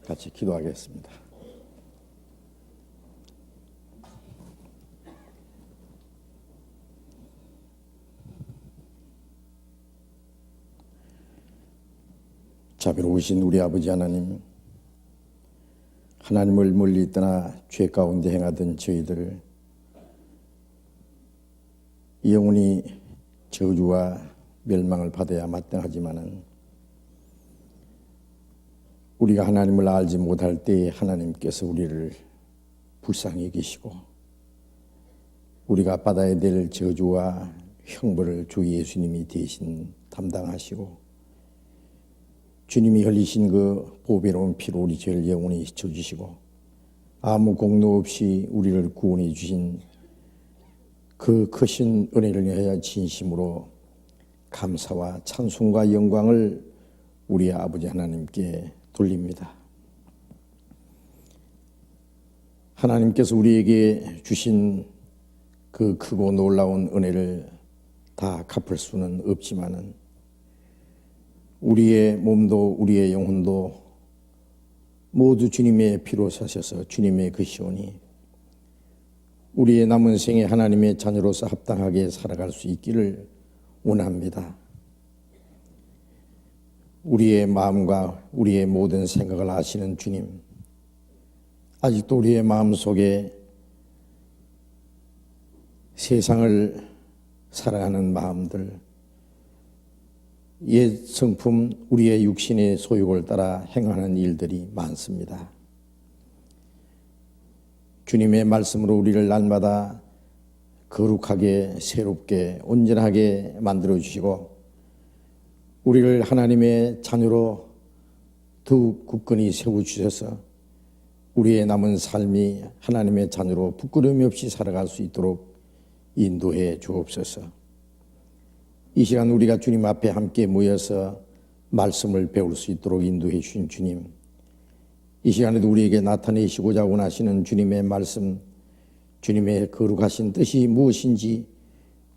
같이 기도하겠습니다. 자비로우신 우리 아버지 하나님, 하나님을 멀리 떠나 죄 가운데 행하던 저희들 영원히 저주와 멸망을 받아야 마땅하지만은 우리가 하나님을 알지 못할 때에 하나님께서 우리를 불쌍히 여기시고 우리가 받아야 될 저주와 형벌을 주 예수님이 대신 담당하시고 주님이 흘리신 그 보배로운 피로 우리 죄를 영원히 씻어주시고 아무 공로 없이 우리를 구원해 주신 그 크신 은혜를 위하여 진심으로 감사와 찬송과 영광을 우리 아버지 하나님께 돌립니다. 하나님께서 우리에게 주신 그 크고 놀라운 은혜를 다 갚을 수는 없지만은 우리의 몸도 우리의 영혼도 모두 주님의 피로 사셔서 주님의 것이오니 우리의 남은 생에 하나님의 자녀로서 합당하게 살아갈 수 있기를 원합니다. 우리의 마음과 우리의 모든 생각을 아시는 주님, 아직도 우리의 마음속에 세상을 사랑하는 마음들, 옛 성품 우리의 육신의 소욕을 따라 행하는 일들이 많습니다. 주님의 말씀으로 우리를 날마다 거룩하게 새롭게 온전하게 만들어주시고 우리를 하나님의 자녀로 더욱 굳건히 세워주셔서 우리의 남은 삶이 하나님의 자녀로 부끄러움이 없이 살아갈 수 있도록 인도해 주옵소서. 이 시간 우리가 주님 앞에 함께 모여서 말씀을 배울 수 있도록 인도해 주신 주님, 이 시간에도 우리에게 나타내시고자 원하시는 주님의 말씀, 주님의 거룩하신 뜻이 무엇인지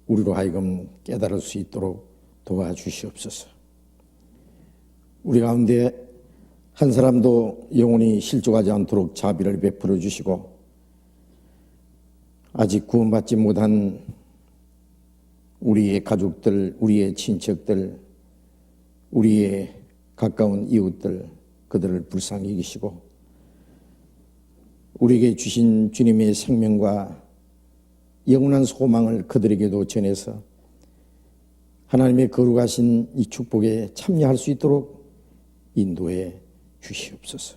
우리로 하여금 깨달을 수 있도록 도와주시옵소서. 우리 가운데 한 사람도 영혼이 실족하지 않도록 자비를 베풀어 주시고 아직 구원받지 못한 우리의 가족들, 우리의 친척들, 우리의 가까운 이웃들, 그들을 불쌍히 여기시고 우리에게 주신 주님의 생명과 영원한 소망을 그들에게도 전해서 하나님의 거룩하신 이 축복에 참여할 수 있도록 인도해 주시옵소서.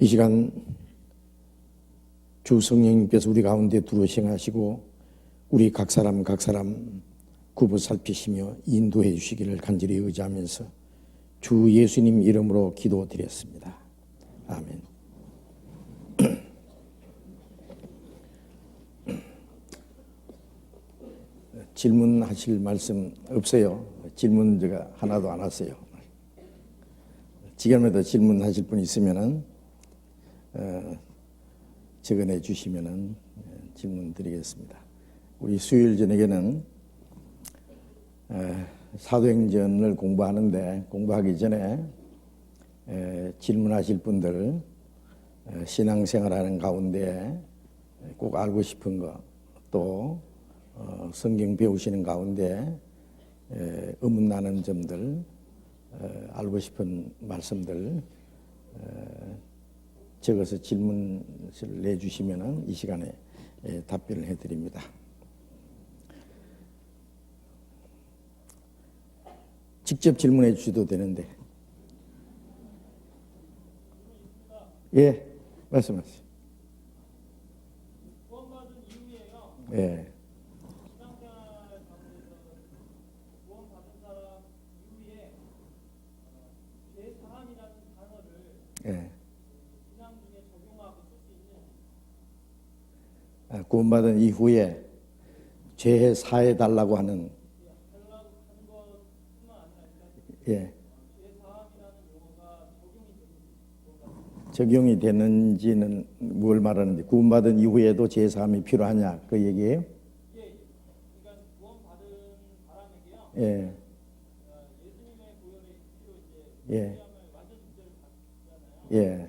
이 시간 주 성령님께서 우리 가운데 들어오시고 우리 각 사람 굽어 살피시며 인도해 주시기를 간절히 의지하면서 주 예수님 이름으로 기도드렸습니다. 아멘. 질문하실 말씀 없어요? 질문 제가 하나도 안 왔어요. 지금에도 질문하실 분 있으면은 적어내 주시면은 질문 드리겠습니다. 우리 수요일 저녁에는 사도행전을 공부하기 전에 질문하실 분들 신앙생활하는 가운데 꼭 알고 싶은 거 또 성경 배우시는 가운데 의문나는 점들 알고 싶은 말씀들 적어서 질문을 내주시면 이 시간에 답변을 해드립니다. 직접 질문해 주셔도 되는데. 예, 말씀하세요. 구원받은 이후에요. 예. 신앙생활 가운데서 구원받은 사람 이후에 죄사함이라는 단어를 신앙 중에 적용하고 쓸 수 있는지. 구원받은 이후에 죄 사해 달라고 하는. 예. 적용이 되는지는 뭘 말하는지, 구원받은 이후에도 제사함이 필요하냐 그 얘기예요? 예. 그러니까 구원받은 사람에게요. 예. 예수님의 보혈의 예. 예.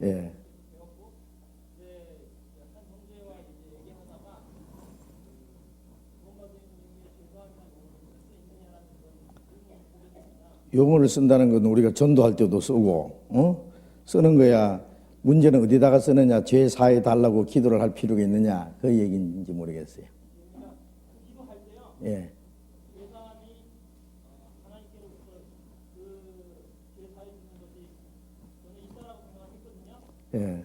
예. 용어를 쓴다는 건 우리가 전도할 때도 쓰고, 쓰는 거야. 문제는 어디다가 쓰느냐, 죄 사해 달라고 기도를 할 필요가 있느냐, 그 얘기인지 모르겠어요. 예. 예.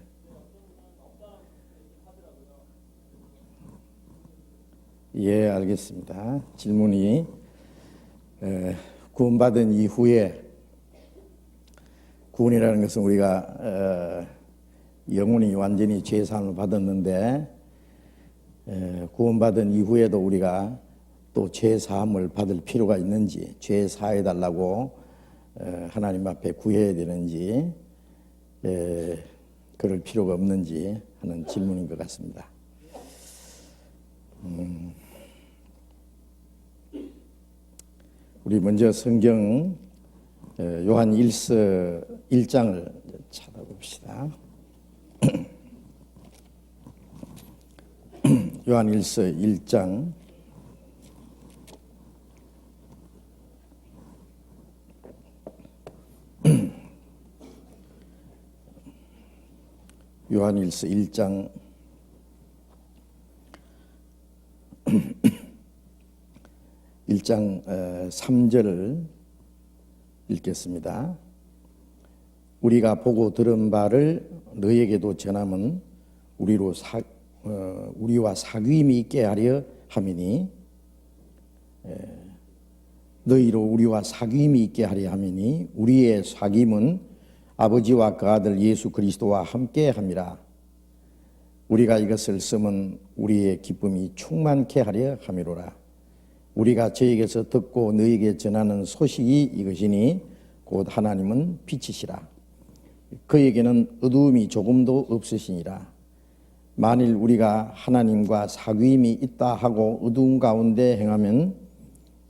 예, 알겠습니다. 질문이 구원받은 이후에, 구원이라는 것은 우리가 영혼이 완전히 죄사함을 받았는데 구원받은 이후에도 우리가 또 죄사함을 받을 필요가 있는지, 죄 사해달라고 하나님 앞에 구해야 되는지, 그럴 필요가 없는지 하는 질문인 것 같습니다. 우리 먼저 성경 요한 1장을 찾아봅시다. 요한 1장 요한일서 1장 3절을 읽겠습니다. 우리가 보고 들은 바를 너에게도 전함은 우리와 사귐이 있게 하려 함이니, 너희로 우리와 사귐이 있게 하려 함이니 우리의 사귐은 아버지와 그 아들 예수 그리스도와 함께 함이라. 우리가 이것을 쓰면 우리의 기쁨이 충만케 하려 함이로라. 우리가 저에게서 듣고 너에게 전하는 소식이 이것이니 곧 하나님은 빛이시라. 그에게는 어두움이 조금도 없으시니라. 만일 우리가 하나님과 사귐이 있다 하고 어두운 가운데 행하면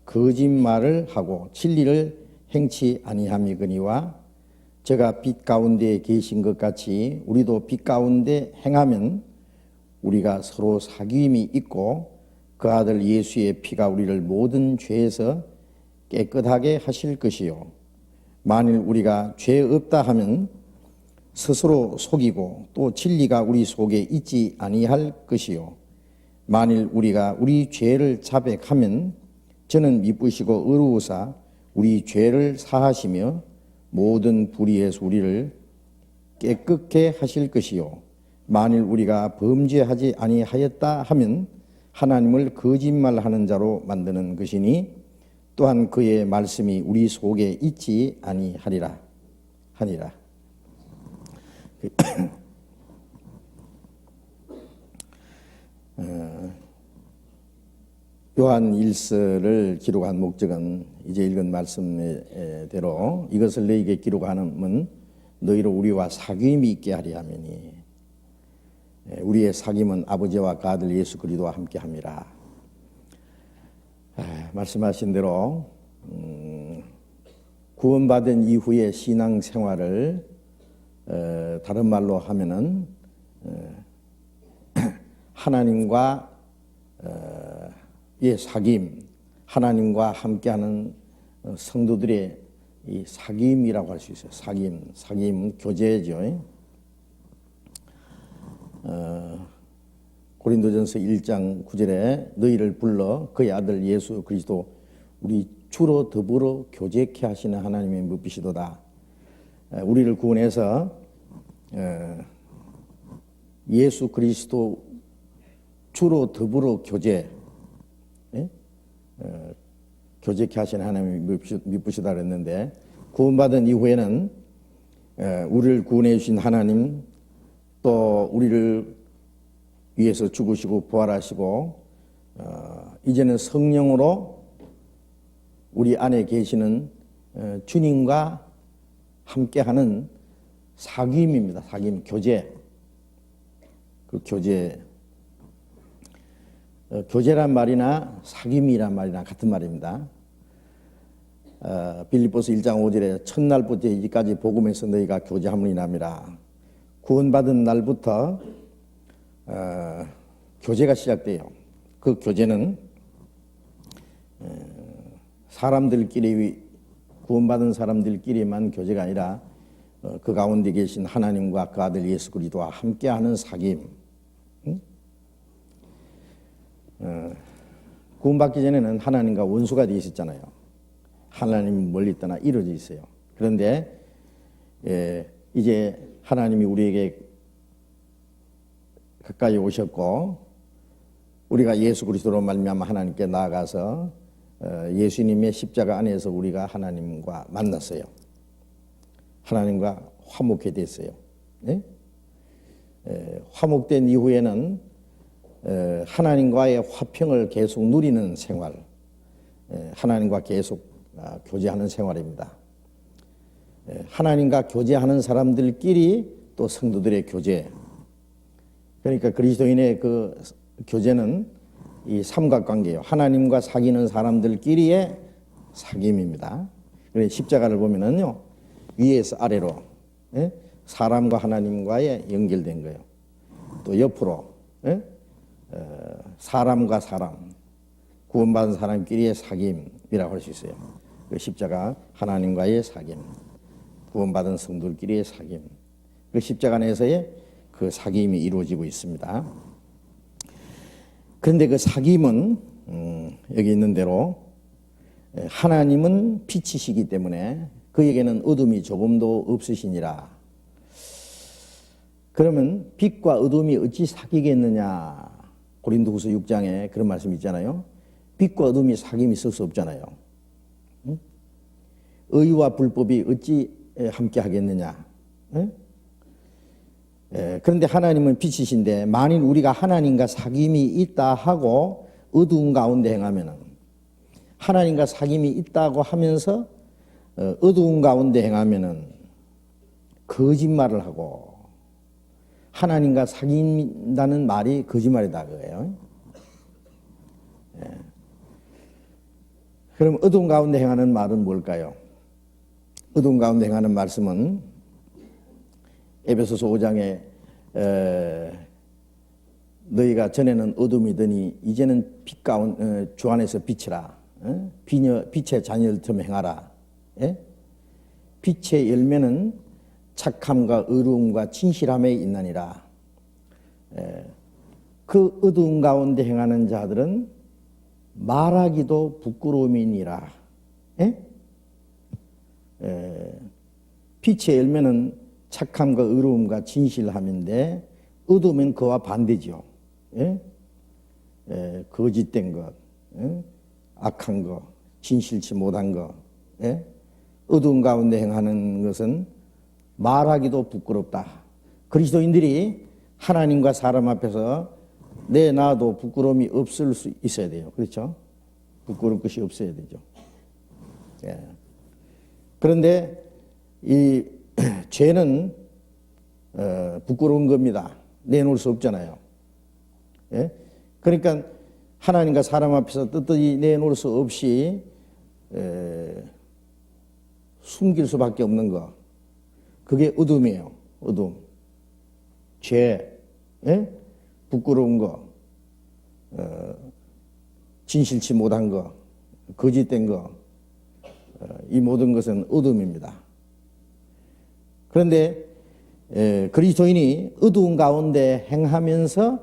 거짓말을 하고 진리를 행치 아니함이거니와, 저가 빛 가운데 계신 것 같이 우리도 빛 가운데 행하면 우리가 서로 사귐이 있고 그 아들 예수의 피가 우리를 모든 죄에서 깨끗하게 하실 것이요, 만일 우리가 죄 없다 하면 스스로 속이고 또 진리가 우리 속에 있지 아니할 것이요, 만일 우리가 우리 죄를 자백하면 저는 미쁘시고 의로우사 우리 죄를 사하시며 모든 불의에서 우리를 깨끗게 하실 것이요, 만일 우리가 범죄하지 아니하였다 하면 하나님을 거짓말하는 자로 만드는 것이니 또한 그의 말씀이 우리 속에 있지 아니하리라 하니라. 요한 1서를 기록한 목적은 이제 읽은 말씀대로 이것을 너희에게 기록하는 너희로 우리와 사귐이 있게 하려 함이니, 우리의 사귐은 아버지와 그 아들 예수 그리스도와 함께 함이라. 말씀하신 대로 구원받은 이후의 신앙생활을 다른 말로 하면은 하나님과 의 사귐, 하나님과 함께하는 성도들의 이 사귐이라고 할 수 있어요. 사귐은 교제죠. 고린도전서 1장 9절에 너희를 불러 그의 아들 예수 그리스도 우리 주로 더불어 교제케 하시는 하나님의 무비시도다. 우리를 구원해서 예수 그리스도 주로 더불어 교제케 하시는 하나님이 미쁘시다 그랬는데, 구원받은 이후에는 우리를 구원해 주신 하나님, 또 우리를 위해서 죽으시고 부활하시고 이제는 성령으로 우리 안에 계시는 주님과 함께하는 사귐입니다. 사귐, 교제. 그 교제. 교제란 말이나 사귐이란 말이나 같은 말입니다. 빌립보서 1장 5절에 첫날부터 이제까지 복음에서 너희가 교제함을 인함이라. 구원받은 날부터 교제가 시작돼요. 그 교제는 사람들끼리, 구원받은 사람들끼리만 교제가 아니라 그 가운데 계신 하나님과 그 아들 예수 그리스도와 함께하는 사귐. 구원받기 전에는 하나님과 원수가 되어 있었잖아요. 하나님이 멀리 떠나 이루어져 있어요. 그런데 이제 하나님이 우리에게 가까이 오셨고 우리가 예수 그리스도로 말미암아 하나님께 나아가서 예수님의 십자가 안에서 우리가 하나님과 만났어요. 하나님과 화목해 됐어요. 네? 화목된 이후에는 하나님과의 화평을 계속 누리는 생활, 하나님과 계속 교제하는 생활입니다. 하나님과 교제하는 사람들끼리 또 성도들의 교제. 그러니까 그리스도인의 그 교제는 이 삼각관계예요. 하나님과 사귀는 사람들끼리의 사귐입니다. 그래서 십자가를 보면은요, 위에서 아래로 사람과 하나님과의 연결된 거예요. 또 옆으로 사람과 사람, 구원받은 사람끼리의 사귐이라고 할 수 있어요. 그 십자가 하나님과의 사귐, 구원받은 성도들끼리의 사귐, 그 십자가 안에서의 그 사귐이 이루어지고 있습니다. 그런데 그 사귐은 여기 있는 대로 하나님은 빛이시기 때문에 그에게는 어둠이 조금도 없으시니라. 그러면 빛과 어둠이 어찌 사귀겠느냐? 고린도후서 6장에 그런 말씀이 있잖아요. 빛과 어둠이 사귐이 있을 수 없잖아요. 의와 불법이 어찌 함께 하겠느냐? 그런데 하나님은 빛이신데 만일 우리가 하나님과 사귐이 있다 하고 어두운 가운데 행하면은, 하나님과 사귐이 있다고 하면서 어두운 가운데 행하면은 거짓말을 하고, 하나님과 사귄다는 말이 거짓말이다 그거예요. 그럼 어두운 가운데 행하는 말은 뭘까요? 어두운 가운데 행하는 말씀은 에베소서 5장에 너희가 전에는 어둠이더니 이제는 빛 가운데 주 안에서 빛이라. 빛의 자녀들처럼 행하라. 빛의 열매는 착함과 의로움과 진실함에 있나니라. 그 어두운 가운데 행하는 자들은 말하기도 부끄러움이니라. 빛의 열매는 착함과 의로움과 진실함인데 어두우면 그와 반대죠. 거짓된 것, 악한 것, 진실치 못한 것. 어두운 가운데 행하는 것은 말하기도 부끄럽다. 그리스도인들이 하나님과 사람 앞에서 내 나도 부끄러움이 없을 수 있어야 돼요. 그렇죠? 부끄러울 것이 없어야 되죠. 그런데 이 죄는 부끄러운 겁니다. 내놓을 수 없잖아요. 그러니까 하나님과 사람 앞에서 떳떳이 내놓을 수 없이 숨길 수밖에 없는 거. 그게 어둠이에요. 어둠. 죄, 부끄러운 거, 진실치 못한 거, 거짓된 거, 이 모든 것은 어둠입니다. 그런데 그리스도인이 어두운 가운데 행하면서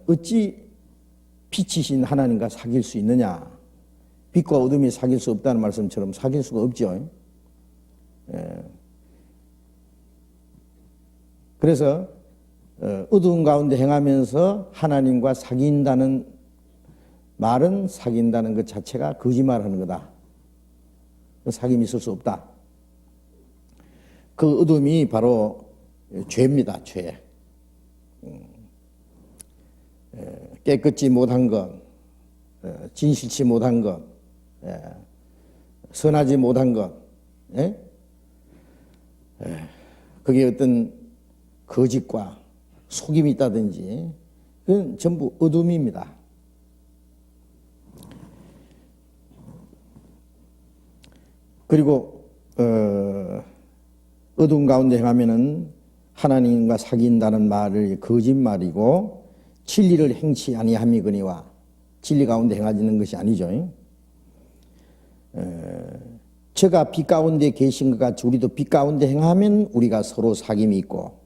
어찌 빛이신 하나님과 사귈 수 있느냐? 빛과 어둠이 사귈 수 없다는 말씀처럼 사귈 수가 없죠. 그래서 어두운 가운데 행하면서 하나님과 사귄다는 말은 사귄다는 것 자체가 거짓말하는 거다. 사귐이 있을 수 없다. 그 어둠이 바로 죄입니다. 죄. 깨끗지 못한 것, 진실치 못한 것, 선하지 못한 것, 그게 어떤 거짓과 속임이 있다든지 그건 전부 어둠입니다. 그리고 어둠 가운데 행하면은 하나님과 사귄다는 말을 거짓말이고 진리를 행치 아니함이거니와 진리 가운데 행하지는 것이 아니죠. 저가 빛 가운데 계신 것 같이 우리도 빛 가운데 행하면 우리가 서로 사귐이 있고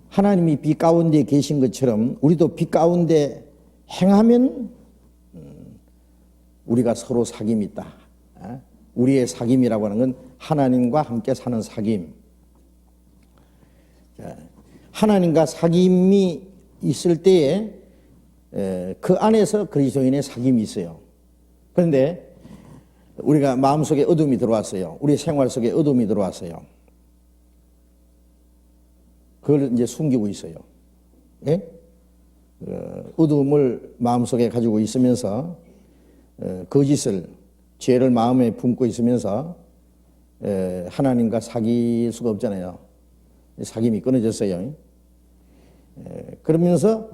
하나님이 빛 가운데 계신 것처럼 우리도 빛 가운데 행하면 우리가 서로 사귐이 있다. 우리의 사귐이라고 하는 건 하나님과 함께 사는 사귐. 하나님과 사귐이 있을 때에 그 안에서 그리스도인의 사귐이 있어요. 그런데 우리가 마음속에 어둠이 들어왔어요. 우리 생활 속에 어둠이 들어왔어요. 그걸 이제 숨기고 있어요. 예? 어둠을 마음속에 가지고 있으면서 거짓을, 죄를 마음에 품고 있으면서 하나님과 사귈 수가 없잖아요. 사귐이 끊어졌어요. 그러면서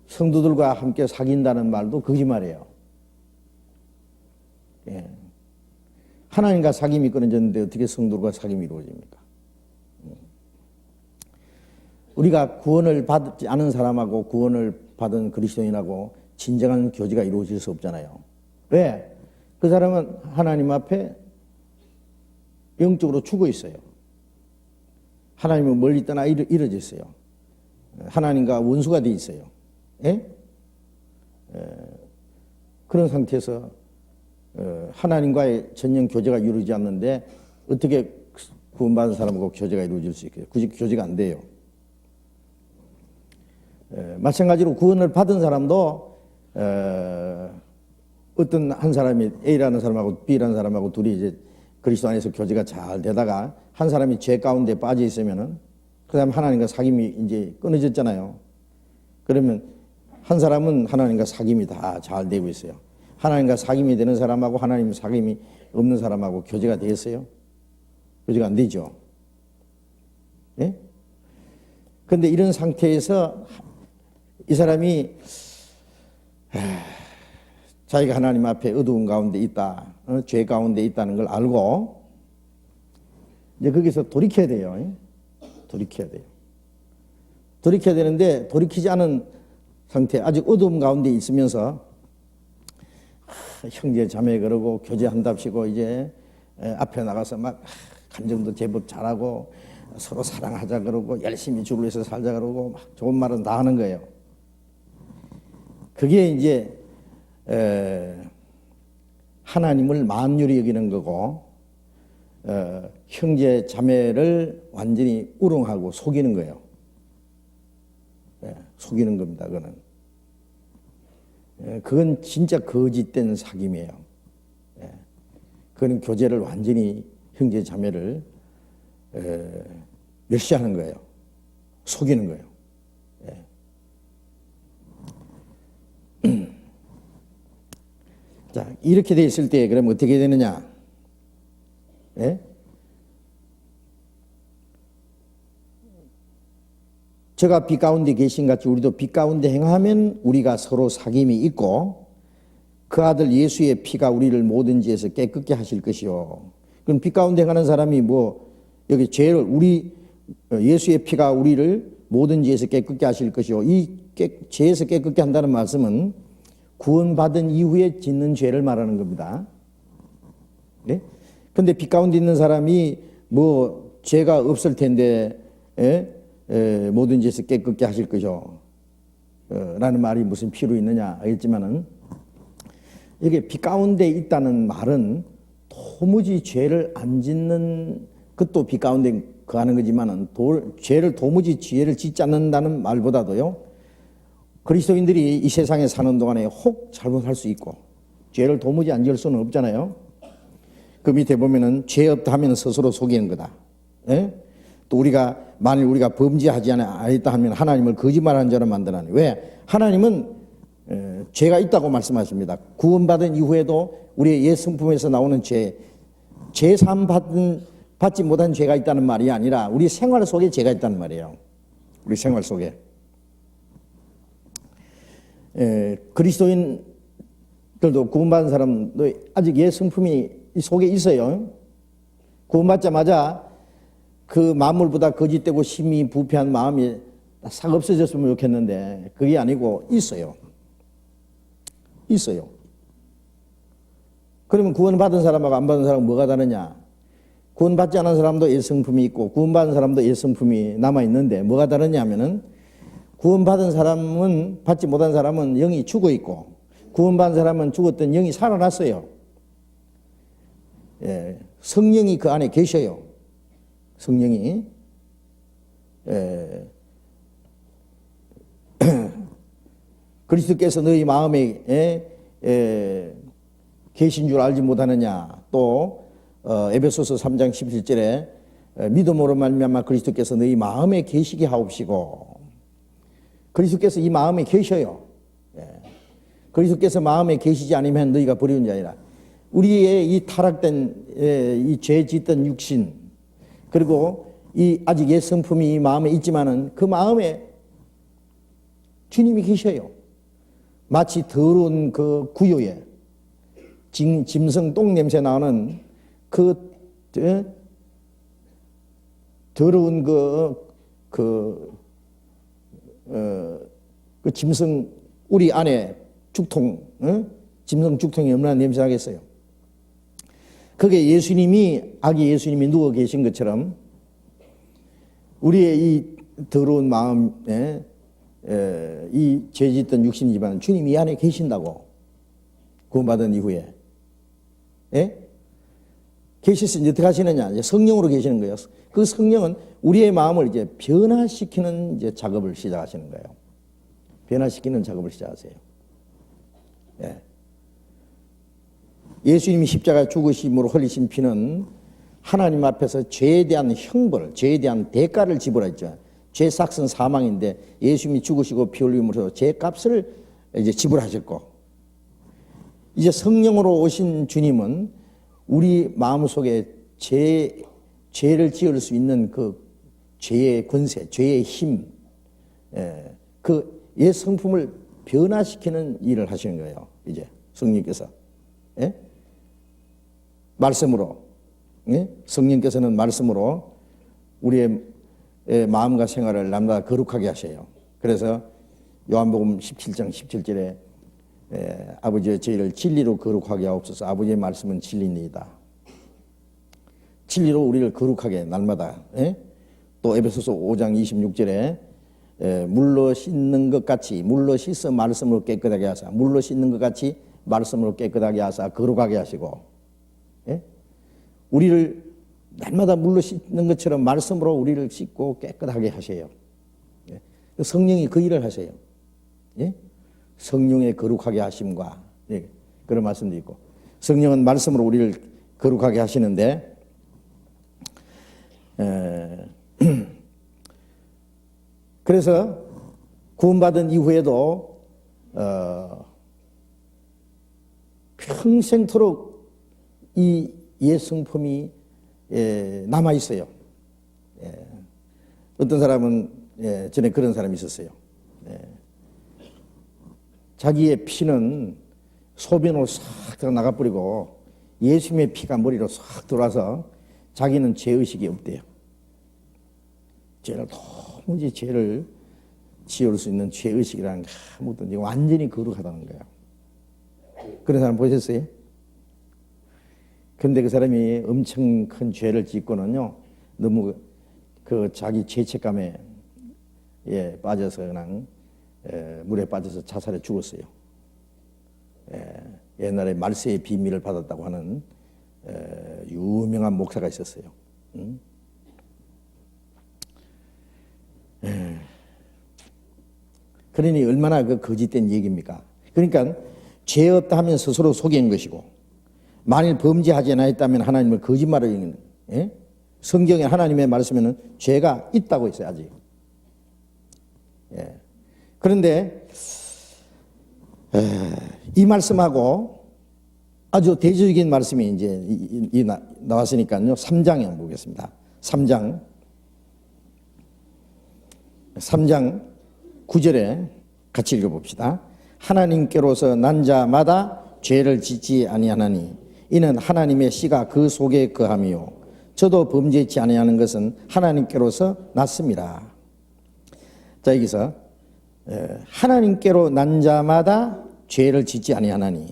성도들과 함께 사귄다는 말도 거짓말이에요. 하나님과 사귐이 끊어졌는데 어떻게 성도들과 사귐이 이루어집니까? 우리가 구원을 받지 않은 사람하고 구원을 받은 그리스도인하고 진정한 교제가 이루어질 수 없잖아요. 왜? 그 사람은 하나님 앞에 영적으로 죽어 있어요. 하나님은 멀리 떠나 이루어져 있어요. 하나님과 원수가 돼 있어요. 그런 상태에서 하나님과의 전형 교제가 이루어지지 않는데 어떻게 구원받은 사람하고 교제가 이루어질 수 있겠어요? 굳이 교제가 안 돼요. 마찬가지로 구원을 받은 사람도 어떤 한 사람이 A라는 사람하고 B라는 사람하고 둘이 이제 그리스도 안에서 교제가 잘 되다가 한 사람이 죄 가운데 빠져 있으면은 그 다음 하나님과 사귐이 이제 끊어졌잖아요. 그러면 한 사람은 하나님과 사귐이 다 잘 되고 있어요. 하나님과 사귐이 되는 사람하고 하나님 사귐이 없는 사람하고 교제가 되겠어요? 교제가 안 되죠. 예? 그런데 이런 상태에서 이 사람이 자기가 하나님 앞에 어두운 가운데 있다, 죄 가운데 있다는 걸 알고 이제 거기서 돌이켜야 돼요. 돌이켜야 돼요. 돌이켜야 되는데 돌이키지 않은 상태, 아직 어두움 가운데 있으면서 형제 자매 그러고 교제한답시고 이제 앞에 나가서 막 감정도 제법 잘하고 서로 사랑하자 그러고 열심히 주를 위해서 살자 그러고 막 좋은 말은 다 하는 거예요. 그게 이제 하나님을 만유리 여기는 거고 형제 자매를 완전히 우롱하고 속이는 거예요. 속이는 겁니다. 그건 진짜 거짓된 사귐이에요. 그건 교제를 완전히 형제 자매를 멸시하는 거예요. 속이는 거예요. 자, 이렇게 돼 있을 때 그러면 어떻게 되느냐? 저가 빛 가운데 계신 같이 우리도 빛 가운데 행하면 우리가 서로 사귐이 있고 그 아들 예수의 피가 우리를 모든 죄에서 깨끗게 하실 것이요. 그럼 빛 가운데 행하는 사람이 뭐 여기 죄를 예수의 피가 우리를 모든 죄에서 깨끗게 하실 것이요. 이 죄에서 깨끗게 한다는 말씀은 구원받은 이후에 짓는 죄를 말하는 겁니다. 네? 근데 빛 가운데 있는 사람이 뭐 죄가 없을 텐데 모든 죄에서 깨끗게 하실 것이요 라는 말이 무슨 필요 있느냐 알겠지만은 이게 빛 가운데 있다는 말은 도무지 죄를 안 짓는 그것도 빛 가운데 거하는 거지만은 도무지 죄를 짓지 않는다는 말보다도요 그리스도인들이 이 세상에 사는 동안에 혹 잘못할 수 있고 죄를 도무지 안 지을 수는 없잖아요. 그 밑에 보면은 죄 없다 하면 스스로 속이는 거다. 또 만일 우리가 범죄하지 않았다 하면 하나님을 거짓말하는 자로 만드나니. 왜? 하나님은 죄가 있다고 말씀하십니다. 구원받은 이후에도 우리의 옛 성품에서 나오는 죄 사함 받지 못한 죄가 있다는 말이 아니라 우리 생활 속에 죄가 있다는 말이에요. 우리 생활 속에. 그리스도인들도 구원받은 사람도 아직 옛 성품이 속에 있어요. 구원받자마자 그 만물보다 거짓되고 심히 부패한 마음이 싹 없어졌으면 좋겠는데 그게 아니고 있어요. 있어요. 그러면 구원받은 사람하고 안 받은 사람은 뭐가 다르냐? 구원받지 않은 사람도 옛 성품이 있고 구원받은 사람도 옛 성품이 남아있는데 뭐가 다르냐 하면은 구원받은 사람은, 받지 못한 사람은 영이 죽어 있고 구원받은 사람은 죽었던 영이 살아났어요. 예, 성령이 그 안에 계셔요. 성령이. 그리스도께서 너희 마음에 계신 줄 알지 못하느냐. 또 에베소서 3장 17절에 믿음으로 말미암아 그리스도께서 너희 마음에 계시게 하옵시고. 그리스도께서 이 마음에 계셔요. 그리스도께서 마음에 계시지 않으면 너희가 버리는 자이라. 우리의 이 타락된 이 죄 짓던 육신, 그리고 이 아직 옛 성품이 이 마음에 있지만은 그 마음에 주님이 계셔요. 마치 더러운 그 구요에 짐승 똥 냄새 나는 그 더러운 그 짐승 우리 안에 죽통, 짐승 죽통이 얼마나 냄새 나겠어요. 그게 아기 예수님이 누워 계신 것처럼 우리의 이 더러운 마음에 이 죄짓던 육신이지만 주님이 이 안에 계신다고. 구원받은 이후에. 예? 계시서 어떻게 하시느냐? 이제 성령으로 계시는 거예요. 그 성령은 우리의 마음을 이제 변화시키는 이제 작업을 시작하시는 거예요. 변화시키는 작업을 시작하세요. 예. 예수님이 십자가 죽으심으로 흘리신 피는 하나님 앞에서 죄에 대한 형벌, 죄에 대한 대가를 지불했죠. 죄 삭은 사망인데 예수님이 죽으시고 피 흘림으로 죄 값을 이제 지불하셨고, 이제 성령으로 오신 주님은 우리 마음속에 죄를 지을 수 있는 그 죄의 권세, 죄의 힘, 그 옛 성품을 변화시키는 일을 하시는 거예요. 이제 성령께서. 예? 말씀으로. 예? 성령께서는 말씀으로 우리의 마음과 생활을 남과 거룩하게 하셔요. 그래서 요한복음 17장 17절에 아버지의 저희를 진리로 거룩하게 하옵소서. 아버지의 말씀은 진리니이다. 진리로 우리를 거룩하게 날마다. 또 에베소서 5장 26절에 물로 씻는 것 같이, 물로 씻어 말씀으로 깨끗하게 하사, 물로 씻는 것 같이 말씀으로 깨끗하게 하사 거룩하게 하시고, 우리를 날마다 물로 씻는 것처럼 말씀으로 우리를 씻고 깨끗하게 하셔요. 성령이 그 일을 하세요. 성령의 거룩하게 하심과, 그런 말씀도 있고, 성령은 말씀으로 우리를 거룩하게 하시는데, 그래서 구원받은 이후에도 평생토록 이 옛 성품이 남아 있어요. 어떤 사람은 전에 그런 사람이 있었어요. 자기의 피는 소변으로 싹 나가버리고 예수님의 피가 머리로 싹 들어와서 자기는 죄의식이 없대요. 도무지 죄를 지을 수 있는 죄의식이라는 게 아무것도 완전히 거룩하다는 거예요. 그런 사람 보셨어요? 근데 그 사람이 엄청 큰 죄를 짓고는요, 너무 그 자기 죄책감에 빠져서 그냥 물에 빠져서 자살해 죽었어요. 옛날에 말세의 비밀을 받았다고 하는 유명한 목사가 있었어요. 그러니 얼마나 그 거짓된 얘기입니까? 그러니까 죄 없다 하면 스스로 속이는 것이고, 만일 범죄하지 않았다면 하나님을 거짓말을 하는 거예요. 성경에 하나님의 말씀에는 죄가 있다고 있어요, 아직. 그런데 이 말씀하고 아주 대조적인 말씀이 이제 나왔으니까요. 3장에 한번 보겠습니다. 3장 3장 9절에 같이 읽어봅시다. 하나님께로서 난 자마다 죄를 짓지 아니하나니 이는 하나님의 씨가 그 속에 거함이요 저도 범죄치 아니하는 것은 하나님께로서 났습니다. 자, 여기서 하나님께로 난 자마다 죄를 짓지 아니하나니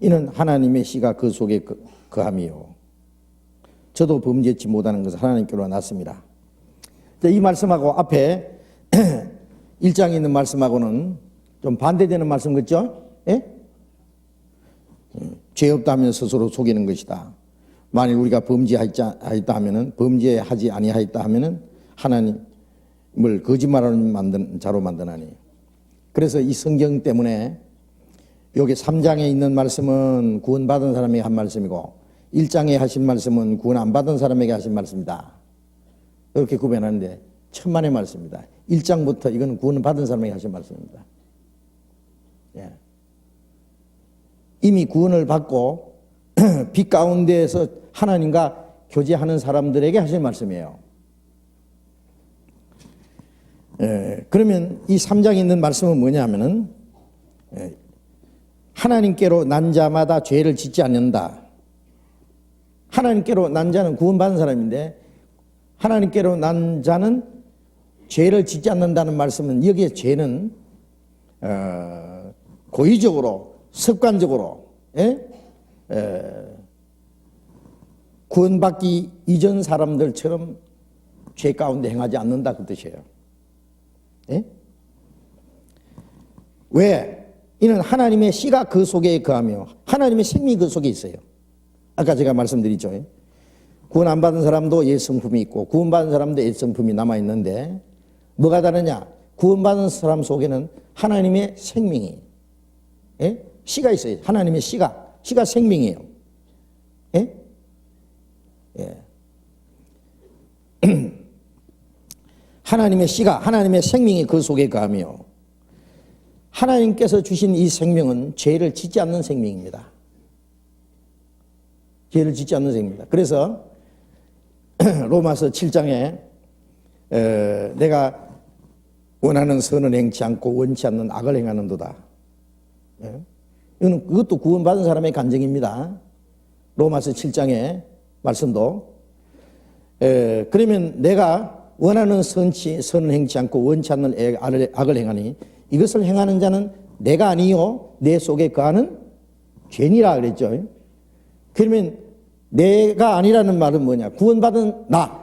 이는 하나님의 씨가 그 속에 거함이요 저도 범죄치 못하는 것은 하나님께로 났습니다. 자, 이 말씀하고 앞에 1장에 있는 말씀하고는 좀 반대되는 말씀 같죠? 예? 죄 없다 하면 스스로 속이는 것이다. 만일 우리가 범죄하였다 하면은 범죄하지 아니하였다 하면은 하나님을 거짓말하는 자로 만드나니. 그래서 이 성경 때문에 여기 3장에 있는 말씀은 구원받은 사람에게 한 말씀이고 1장에 하신 말씀은 구원 안 받은 사람에게 하신 말씀이다. 이렇게 구별하는데 천만의 말씀입니다. 1장부터 이건 구원 받은 사람에게 하신 말씀입니다. 예. 이미 구원을 받고 빛 가운데에서 하나님과 교제하는 사람들에게 하신 말씀이에요. 그러면 이 3장에 있는 말씀은 뭐냐면은 하나님께로 난 자마다 죄를 짓지 않는다. 하나님께로 난 자는 구원받은 사람인데 하나님께로 난 자는 죄를 짓지 않는다는 말씀은 여기에 죄는 고의적으로 습관적으로 구원받기 이전 사람들처럼 죄 가운데 행하지 않는다 그 뜻이에요. 예? 왜? 이는 하나님의 씨가 그 속에 거하며 하나님의 생명이 그 속에 있어요. 아까 제가 말씀드렸죠. 구원 안 받은 사람도 옛 성품이 있고 구원받은 사람도 옛 성품이 남아있는데 뭐가 다르냐? 구원받은 사람 속에는 하나님의 생명이 씨가 있어요. 하나님의 씨가 생명이에요. 예? 예. 하나님의 씨가 하나님의 생명이 그 속에 거하며 하나님께서 주신 이 생명은 죄를 짓지 않는 생명입니다. 죄를 짓지 않는 생명입니다. 그래서 로마서 7장에 내가 원하는 선을 행치 않고 원치 않는 악을 행하는도다. 이건 그것도 구원받은 사람의 간증입니다. 로마서 7장의 말씀도. 그러면 내가 원하는 선을 행치 않고 원치 않는 악을 행하니 이것을 행하는 자는 내가 아니요 내 속에 거하는 죄니라 그랬죠. 그러면 내가 아니라는 말은 뭐냐? 구원받은 나.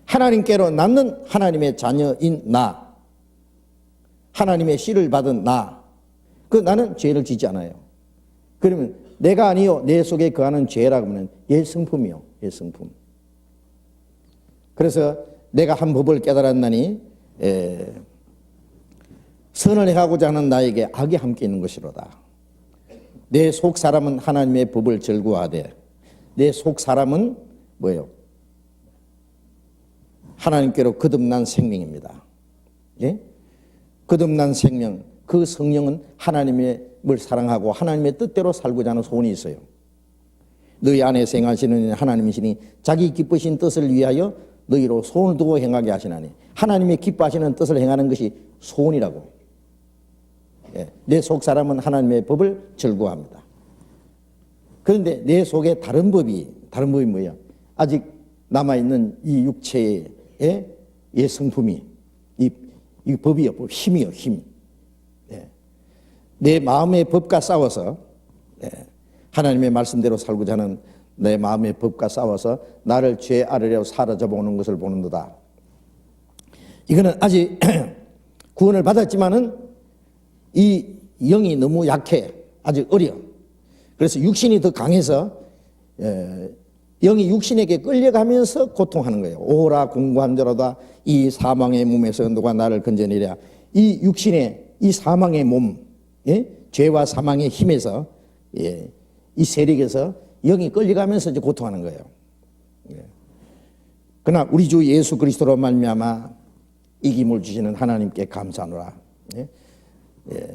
하나님께로 낳는 하나님의 자녀인 나. 하나님의 씨를 받은 나. 그 나는 죄를 짓지 않아요. 그러면 내가 아니요 내 속에 거하는 죄라고 하면 옛 성품이요. 옛 성품. 그래서 내가 한 법을 깨달았나니 선을 행하고자 하는 나에게 악이 함께 있는 것이로다. 내 속 사람은 하나님의 법을 즐거워하되 내 속 사람은 뭐예요? 하나님께로 거듭난 생명입니다. 예? 거듭난 생명, 그 성령은 하나님을 사랑하고 하나님의 뜻대로 살고자 하는 소원이 있어요. 너희 안에 생하시는 하나님이시니 자기 기쁘신 뜻을 위하여 너희로 소원을 두고 행하게 하시나니 하나님의 기뻐하시는 뜻을 행하는 것이 소원이라고. 예, 내 속 사람은 하나님의 법을 즐거워합니다. 그런데 내 속에 다른 법이 뭐예요? 아직 남아있는 이 육체의 옛 성품이 이 법이요, 힘이요, 힘. 예. 내 마음의 법과 싸워서 하나님의 말씀대로 살고자 하는 내 마음의 법과 싸워서 나를 죄 아래로 사로잡아오는 것을 보는도다. 이거는 아직 구원을 받았지만은 이 영이 너무 약해. 아직 어려. 그래서 육신이 더 강해서 영이 육신에게 끌려가면서 고통하는 거예요. 오라 공고한대로다 이 사망의 몸에서 누가 나를 건져내랴. 이 육신의 이 사망의 몸, 죄와 사망의 힘에서 이 세력에서 영이 끌려가면서 이제 고통하는 거예요. 그러나 우리 주 예수 그리스도로 말미암아 이김을 주시는 하나님께 감사하노라.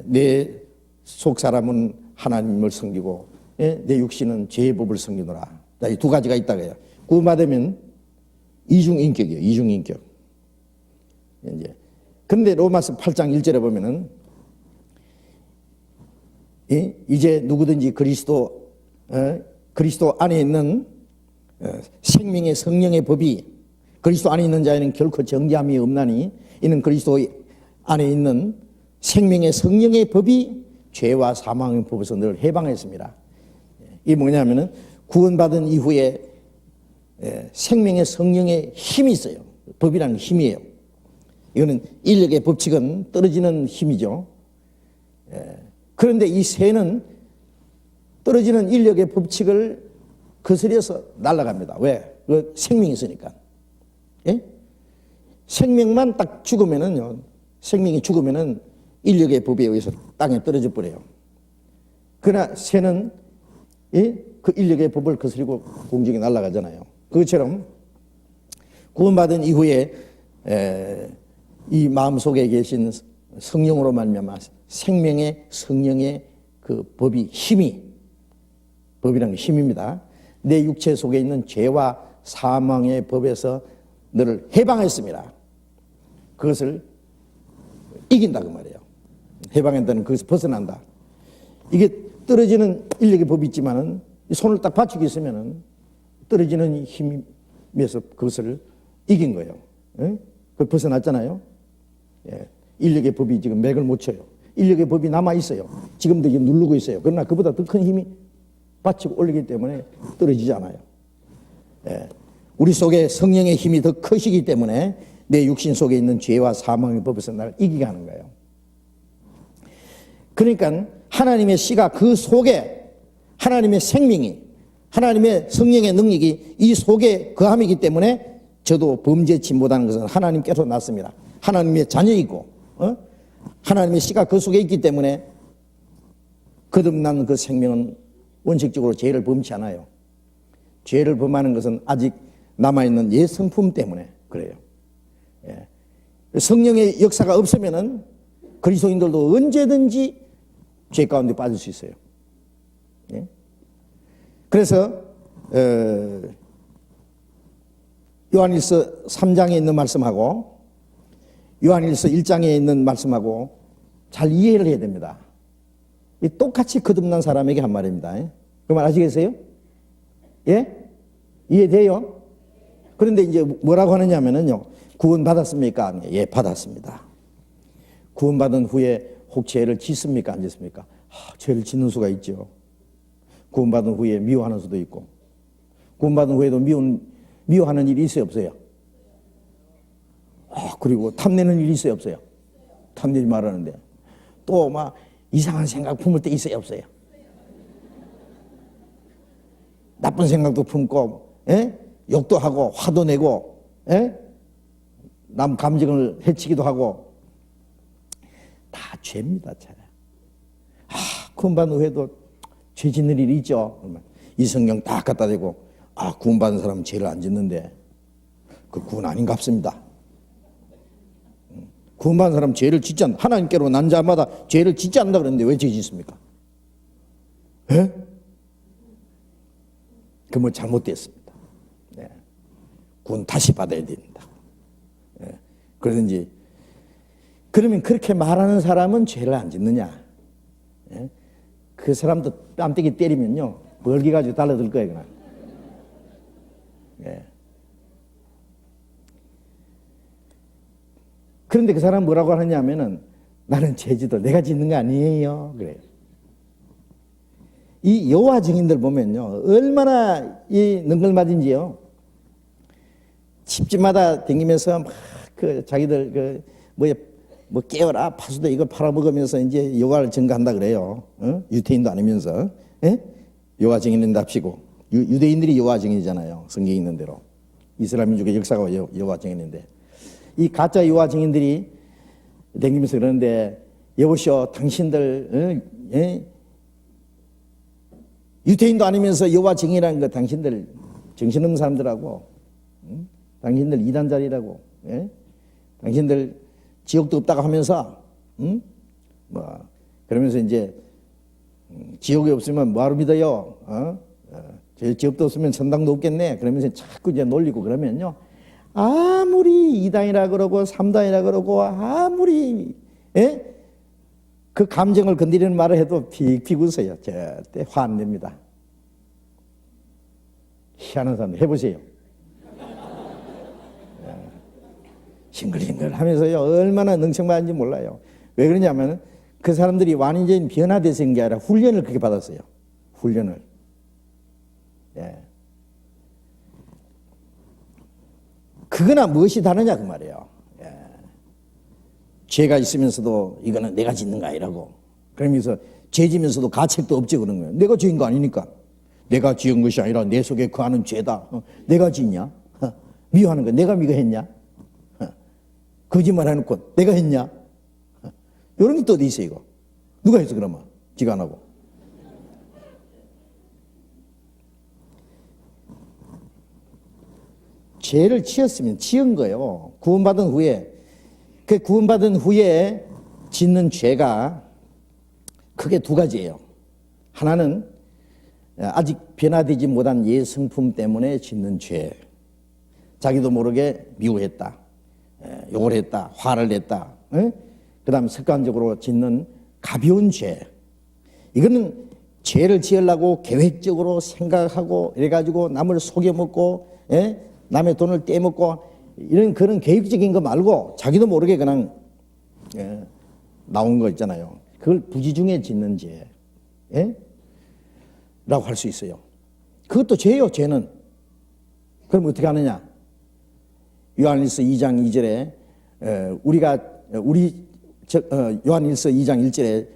내 속 사람은 하나님을 섬기고 내 육신은 죄의 법을 섬기노라. 이 두 가지가 있다고 해요. 구원받으면 이중인격이에요. 이중인격. 이제 그런데 로마서 8장 1절에 보면은 이제 누구든지 그리스도 안에 있는 생명의 성령의 법이 그리스도 안에 있는 자에는 결코 정죄함이 없나니 이는 그리스도 안에 있는 생명의 성령의 법이 죄와 사망의 법에서 늘 해방했습니다. 이게 뭐냐면은 구원받은 이후에 생명의 성령의 힘이 있어요. 법이라는 힘이에요. 이거는 인력의 법칙은 떨어지는 힘이죠. 그런데 이 새는 떨어지는 인력의 법칙을 거스려서 날아갑니다. 왜? 그 생명이 있으니까. 예? 생명만 딱 죽으면은요, 생명이 죽으면은 인력의 법에 의해서 땅에 떨어져 버려요. 그러나 새는 그 인력의 법을 거스리고 공중에 날아가잖아요. 그것처럼 구원받은 이후에 이 마음속에 계신 성령으로 말미암아 생명의 성령의 그 법이 법이라는 게 힘입니다. 내 육체 속에 있는 죄와 사망의 법에서 너를 해방했습니다. 그것을 이긴다 그 말이에요. 해방한다는 그것을 벗어난다. 이게 떨어지는 인력의 법이 있지만은 손을 딱 받치고 있으면은 떨어지는 힘에서 그것을 이긴 거예요. 그 벗어났잖아요. 예. 인력의 법이 지금 맥을 못 쳐요. 인력의 법이 남아 있어요. 지금도 지금 누르고 있어요. 그러나 그보다 더 큰 힘이 받치고 올리기 때문에 떨어지지 않아요. 예. 우리 속에 성령의 힘이 더 크시기 때문에 내 육신 속에 있는 죄와 사망의 법에서 나를 이기게 하는 거예요. 그러니까 하나님의 씨가 그 속에 하나님의 생명이 하나님의 성령의 능력이 이 속에 거함이기 때문에 저도 범죄치 못하는 것은 하나님께서 났습니다. 하나님의 자녀이고 하나님의 씨가 그 속에 있기 때문에 거듭난 그 생명은 원칙적으로 죄를 범치 않아요. 죄를 범하는 것은 아직 남아있는 옛 성품 때문에 그래요. 예. 성령의 역사가 없으면은 그리스도인들도 언제든지 죄 가운데 빠질 수 있어요. 예? 그래서 요한일서 3장에 있는 말씀하고 요한일서 1장에 있는 말씀하고 잘 이해를 해야 됩니다. 똑같이 거듭난 사람에게 한 말입니다. 그 말 아시겠어요? 예? 이해돼요? 그런데 이제 뭐라고 하느냐면요. 구원 받았습니까? 예, 받았습니다. 구원받은 후에 혹 죄를 짓습니까? 안 짓습니까? 죄를 짓는 수가 있죠. 구원받은 후에 미워하는 수도 있고, 구원받은 후에도 미워하는 일이 있어요, 없어요? 그리고 탐내는 일이 있어요, 없어요? 탐내지 말라는데. 또 막 이상한 생각 품을 때 있어요, 없어요? 나쁜 생각도 품고, 예? 욕도 하고, 화도 내고, 예? 남 감정을 해치기도 하고, 다 죄입니다, 죄. 구원받은 후에도 죄 짓는 일이 있죠. 이 성경 딱 갖다 대고, 구원받은 사람은 죄를 안 짓는데, 그 구원 아닌갑습니다. 구원받은 사람은 죄를 짓지 않는다. 하나님께로 난 자마다 죄를 짓지 않는다 그랬는데 왜 죄 짓습니까? 예? 그 뭐 잘못됐습니다. 네. 구원 다시 받아야 된다. 예. 그러든지, 그러면 그렇게 말하는 사람은 죄를 안 짓느냐? 예? 그 사람도 뺨때기 때리면요, 벌기 가지고 달라들 거예요, 그냥. 예. 그런데 그 사람 뭐라고 하느냐면은 나는 죄지도 내가 짓는 거 아니에요. 그래요. 이 여호와 증인들 보면요, 얼마나 이 능글맞은지요. 집집마다 다니면서 막 그 자기들 뭐 깨어라 파수도 이걸 팔아먹으면서 이제 여호와를 증거한다 그래요. 유태인도 아니면서. 예? 여호와 증인인답시고 유대인들이 여호와 증인이잖아요. 성경에 있는 대로 이스라엘 민족의 역사가 여호와 증인인데 이 가짜 여호와 증인들이 다니면서 그러는데 여보시오 당신들 유태인도 아니면서 여호와 증인이라는 거 당신들 정신없는 사람들하고 당신들 이단자리라고 당신들 지옥도 없다고 하면서 그러면서 이제 지옥이 없으면 뭐하러 믿어요? 지옥도 없으면 천당도 없겠네. 그러면서 자꾸 이제 놀리고 그러면요 아무리 2단이라 그러고 3단이라 그러고 아무리 그 감정을 건드리는 말을 해도 픽픽 웃어요. 절대 화 안 냅니다. 희한한 사람 해보세요. 싱글싱글 하면서요 얼마나 능청받은지 몰라요. 왜 그러냐면 그 사람들이 완전히 변화돼서 한 게 아니라 훈련을 그렇게 받았어요. 훈련을. 그거나 무엇이 다르냐 그 말이에요. 죄가 있으면서도 이거는 내가 짓는 거 아니라고. 그러면서 죄 지면서도 가책도 없지 그런 거예요. 내가 지은 거 아니니까. 내가 지은 것이 아니라 내 속에 거하는 죄다. 내가 짓냐? 미워하는 거 내가 미가 했냐? 거짓말 해놓고 내가 했냐? 이런 게 또 어디 있어 이거. 누가 했어 그러면? 지가 안 하고. 죄를 지었으면 지은 거예요. 구원받은 후에. 그 구원받은 후에 짓는 죄가 크게 두 가지예요. 하나는 아직 변화되지 못한 옛 성품 때문에 짓는 죄. 자기도 모르게 미워했다. 욕을 했다. 화를 냈다. 그 다음에 습관적으로 짓는 가벼운 죄. 이거는 죄를 지으려고 계획적으로 생각하고 이래가지고 남을 속여먹고 남의 돈을 떼먹고 이런 그런 계획적인 거 말고 자기도 모르게 그냥 나온 거 있잖아요. 그걸 부지중에 짓는 죄 라고 할 수 있어요. 그것도 죄요. 죄는. 그럼 어떻게 하느냐? 요한일서 2장 2절에 요한일서 2장 1절에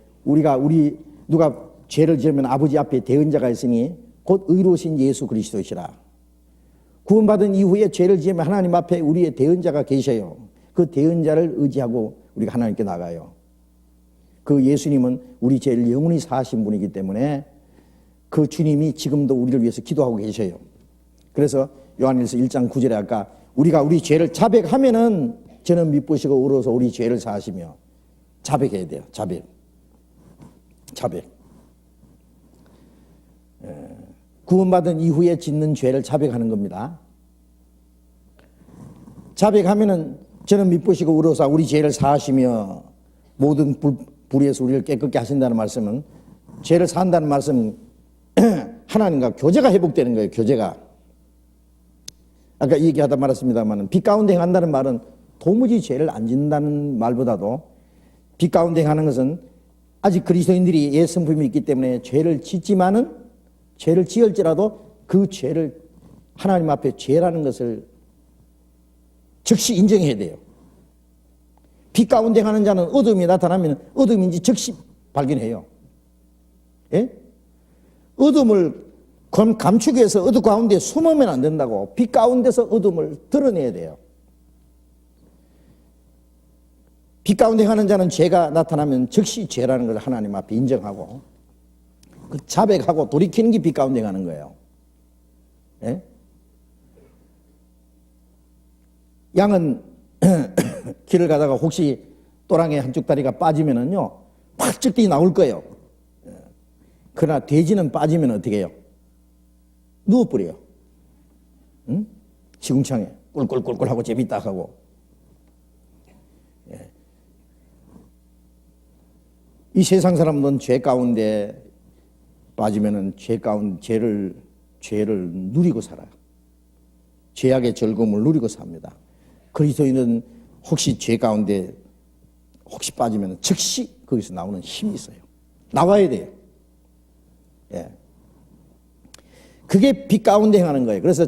누가 죄를 지으면 아버지 앞에 대언자가 있으니 곧 의로우신 예수 그리스도시라. 구원받은 이후에 죄를 지으면 하나님 앞에 우리의 대언자가 계셔요. 그 대언자를 의지하고 우리가 하나님께 나가요. 그 예수님은 우리 죄를 영원히 사하신 분이기 때문에 그 주님이 지금도 우리를 위해서 기도하고 계셔요. 그래서 요한일서 1장 9절에 아까 우리가 우리 죄를 자백하면은 저는 미쁘시고 의로워서 우리 죄를 사하시며 자백해야 돼요. 자백. 구원받은 이후에 짓는 죄를 자백하는 겁니다. 자백하면은 저는 미쁘시고 의로워서 우리 죄를 사하시며 모든 불의에서 우리를 깨끗게 하신다는 말씀은 죄를 사한다는 말씀은 하나님과 교제가 회복되는 거예요. 교제가. 아까 얘기하다 말았습니다만 빛 가운데 행한다는 말은 도무지 죄를 안 짓는다는 말보다도 빛 가운데 행하는 것은 아직 그리스도인들이 옛 성품이 있기 때문에 죄를 짓지만은 죄를 지을지라도 그 죄를 하나님 앞에 죄라는 것을 즉시 인정해야 돼요. 빛 가운데 행하는 자는 어둠이 나타나면 어둠인지 즉시 발견해요. 어둠을 감추기 위해서 어둠 가운데 숨으면 안 된다고. 빛 가운데서 어둠을 드러내야 돼요. 빛 가운데 하는 자는 죄가 나타나면 즉시 죄라는 걸 하나님 앞에 인정하고 그 자백하고 돌이키는 게 빛 가운데 가는 거예요. 양은 길을 가다가 혹시 또랑에 한쪽 다리가 빠지면은요 확 뛰 나올 거예요. 그러나 돼지는 빠지면 어떻게 해요? 누워버려요. 시궁창에 꿀꿀꿀꿀 하고 재밌다 하고. 이 세상 사람들은 죄 가운데 빠지면은 죄를 누리고 살아요. 죄악의 즐거움을 누리고 삽니다. 그리스도인은 혹시 죄 가운데 혹시 빠지면 즉시 거기서 나오는 힘이 있어요. 나와야 돼요. 그게 빛 가운데 행하는 거예요. 그래서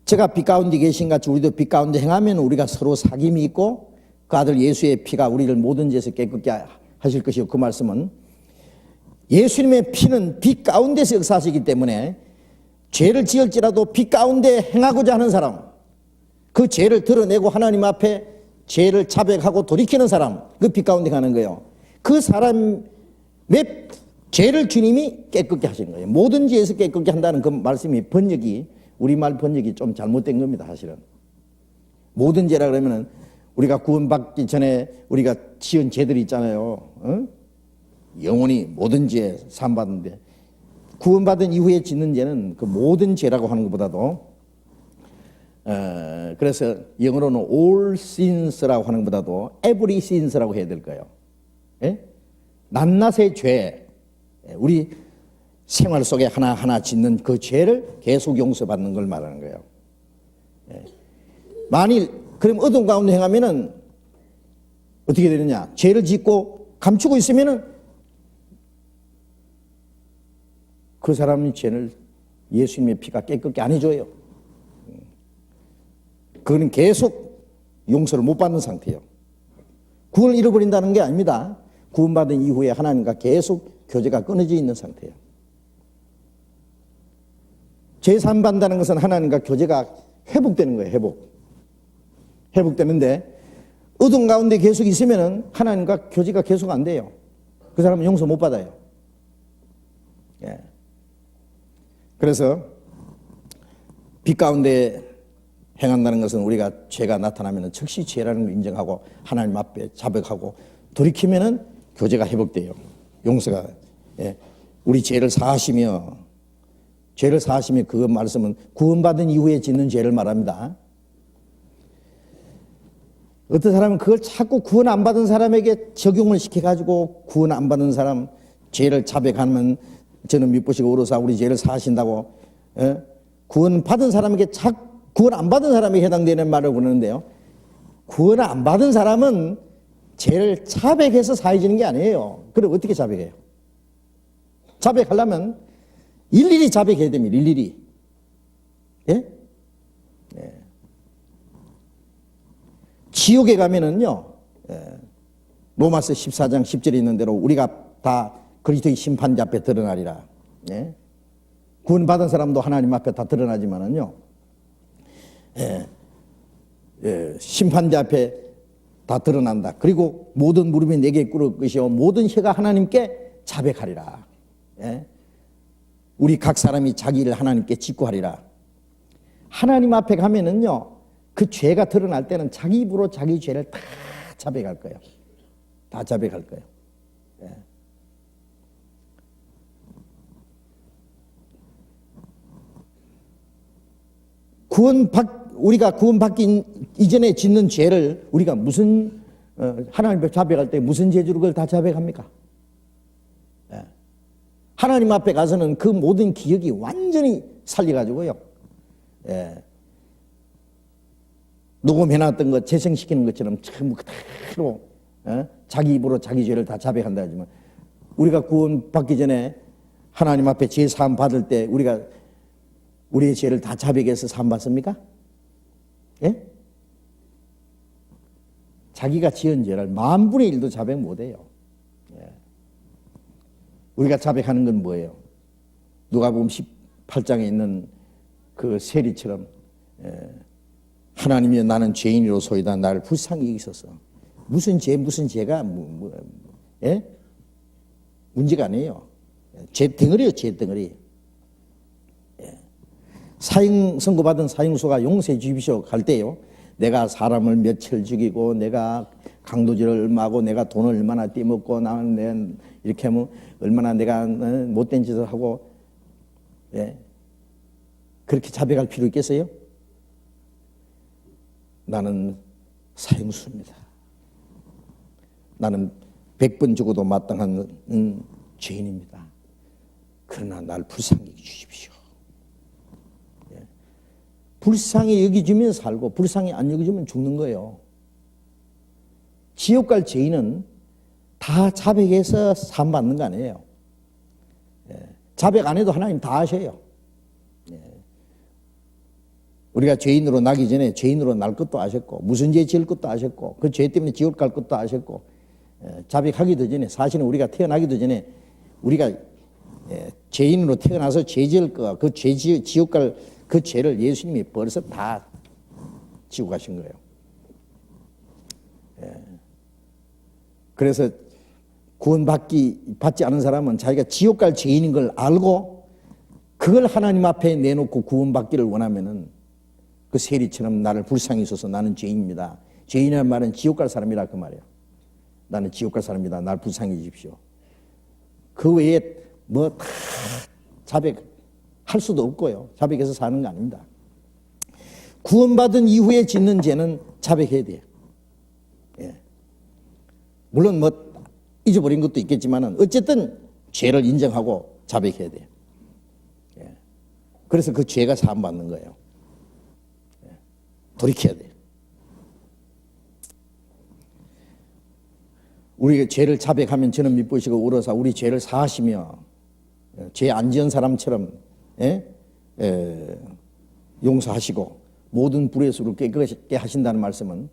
제가 빛 가운데 계신 같이 우리도 빛 가운데 행하면 우리가 서로 사귐이 있고 그 아들 예수의 피가 우리를 모든 죄에서 깨끗게 하실 것이고 그 말씀은 예수님의 피는 빛 가운데서 역사하시기 때문에 죄를 지을지라도 빛 가운데 행하고자 하는 사람, 그 죄를 드러내고 하나님 앞에 죄를 자백하고 돌이키는 사람, 그 빛 가운데 가는 거예요. 그 사람의 죄를 주님이 깨끗게 하시는 거예요. 모든 죄에서 깨끗게 한다는 그 말씀이 우리말 번역이 좀 잘못된 겁니다, 사실은. 모든 죄라 그러면은 우리가 구원받기 전에 우리가 지은 죄들이 있잖아요. 영원히 모든 죄 사함받는데 구원받은 이후에 짓는 죄는 그 모든 죄라고 하는 것보다도 그래서 영어로는 all sins라고 하는 것보다도 every sins라고 해야 될 거예요. 예? 낱낱의 죄, 우리 생활 속에 하나하나 짓는 그 죄를 계속 용서받는 걸 말하는 거예요. 예. 만일 그럼 어둠 가운데 행하면은 어떻게 되느냐? 죄를 짓고 감추고 있으면은 그 사람의 죄를 예수님의 피가 깨끗게 안 해줘요. 그거는 계속 용서를 못 받는 상태예요. 구원을 잃어버린다는 게 아닙니다. 구원받은 이후에 하나님과 계속 교제가 끊어져 있는 상태예요. 제3 받는다는 것은 하나님과 교제가 회복되는 거예요. 회복되는데 어둠 가운데 계속 있으면은 하나님과 교제가 계속 안 돼요. 그 사람은 용서 못 받아요. 예. 그래서 빛 가운데 행한다는 것은 우리가 죄가 나타나면 즉시 죄라는 걸 인정하고 하나님 앞에 자백하고 돌이키면은 교제가 회복돼요. 용서가. 예. 우리 죄를 사하시며 그 말씀은 구원받은 이후에 짓는 죄를 말합니다. 어떤 사람은 그걸 자꾸 구원 안 받은 사람에게 적용을 시켜가지고 구원 안 받은 사람 죄를 자백하면 저는 미쁘시고 어로사 우리 죄를 사하신다고 구원 받은 사람에게 구원 안 받은 사람에게 해당되는 말을 그러는데요. 구원 안 받은 사람은 죄를 자백해서 사해지는 게 아니에요. 그럼 어떻게 자백해요? 자백하려면 일일이 자백해야 됩니다. 일일이. 예? 예. 지옥에 가면은요, 로마서 14장 10절에 있는 대로 우리가 다 그리스도의 심판자 앞에 드러나리라. 예? 구원받은 사람도 하나님 앞에 다 드러나지만은요, 심판자 앞에 다 드러난다. 그리고 모든 무릎이 내게 꿇을 것이요 모든 혀가 하나님께 자백하리라. 예? 우리 각 사람이 자기 일을 하나님께 직구하리라. 하나님 앞에 가면은요, 그 죄가 드러날 때는 자기 입으로 자기 죄를 다 자백할 거예요. 다 자백할 거예요. 예. 우리가 구원받기 이전에 짓는 죄를 우리가 무슨 하나님 앞에 자백할 때 무슨 죄주로 그걸 다 자백합니까? 예. 하나님 앞에 가서는 그 모든 기억이 완전히 살려가지고요. 예. 녹음해놨던 것 재생시키는 것처럼 전부 그대로 자기 입으로 자기 죄를 다 자백한다 하지만 우리가 구원받기 전에 하나님 앞에 죄 사함 받을 때 우리가 우리의 죄를 다 자백해서 사함 받습니까? 예? 자기가 지은 죄를 10,000분의 1도 자백 못해요. 예. 우리가 자백하는 건 뭐예요? 누가복음 18장에 있는 그 세리처럼 하나님이 나는 죄인으로소이다 나를 불쌍히 여기소서. 무슨 죄가 예? 문제가 아니에요. 죄 덩어리요, 죄 덩어리. 예. 사형 선고받은 사형수가 용서해 주십시오 갈 때요. 내가 사람을 며칠 죽이고 내가 강도질을 얼마 하고 내가 돈을 얼마나 떼먹고 나는 이렇게 하면 얼마나 내가 못된 짓을 하고 예. 그렇게 자백할 필요 있겠어요? 나는 사형수입니다. 나는 100번 죽어도 마땅한 죄인입니다. 그러나 날 불쌍히 여기주십시오. 예. 불쌍히 여기주면 살고 불쌍히 안 여기주면 죽는 거예요. 지옥 갈 죄인은 다 자백해서 산 받는 거 아니에요. 예. 자백 안 해도 하나님 다 아셔요. 우리가 죄인으로 나기 전에 죄인으로 날 것도 아셨고 무슨 죄 지을 것도 아셨고 그 죄 때문에 지옥 갈 것도 아셨고 자백하기도 전에 사실은 우리가 태어나기도 전에 우리가 죄인으로 태어나서 죄 지을 거가 그 지옥 갈 그 죄를 예수님이 벌써 다 지고 가신 거예요. 그래서 구원받지 않은 사람은 자기가 지옥 갈 죄인인 걸 알고 그걸 하나님 앞에 내놓고 구원받기를 원하면은 그 세리처럼 나를 불쌍히 여기소서 나는 죄인입니다. 죄인이라는 말은 지옥 갈 사람이라 그 말이에요. 나는 지옥 갈 사람입니다. 날 불쌍히 여기십시오. 그 외에 뭐 다 자백할 수도 없고요. 자백해서 사는 거 아닙니다. 구원받은 이후에 짓는 죄는 자백해야 돼요. 예. 물론 뭐 잊어버린 것도 있겠지만은 어쨌든 죄를 인정하고 자백해야 돼요. 예. 그래서 그 죄가 사함받는 거예요. 예. 돌이켜야 돼요. 우리가 죄를 자백하면 저는 미쁘시고 울어서 우리 죄를 사하시며 죄 안 지은 사람처럼 용서하시고 모든 불의 수를 깨끗게 하신다는 말씀은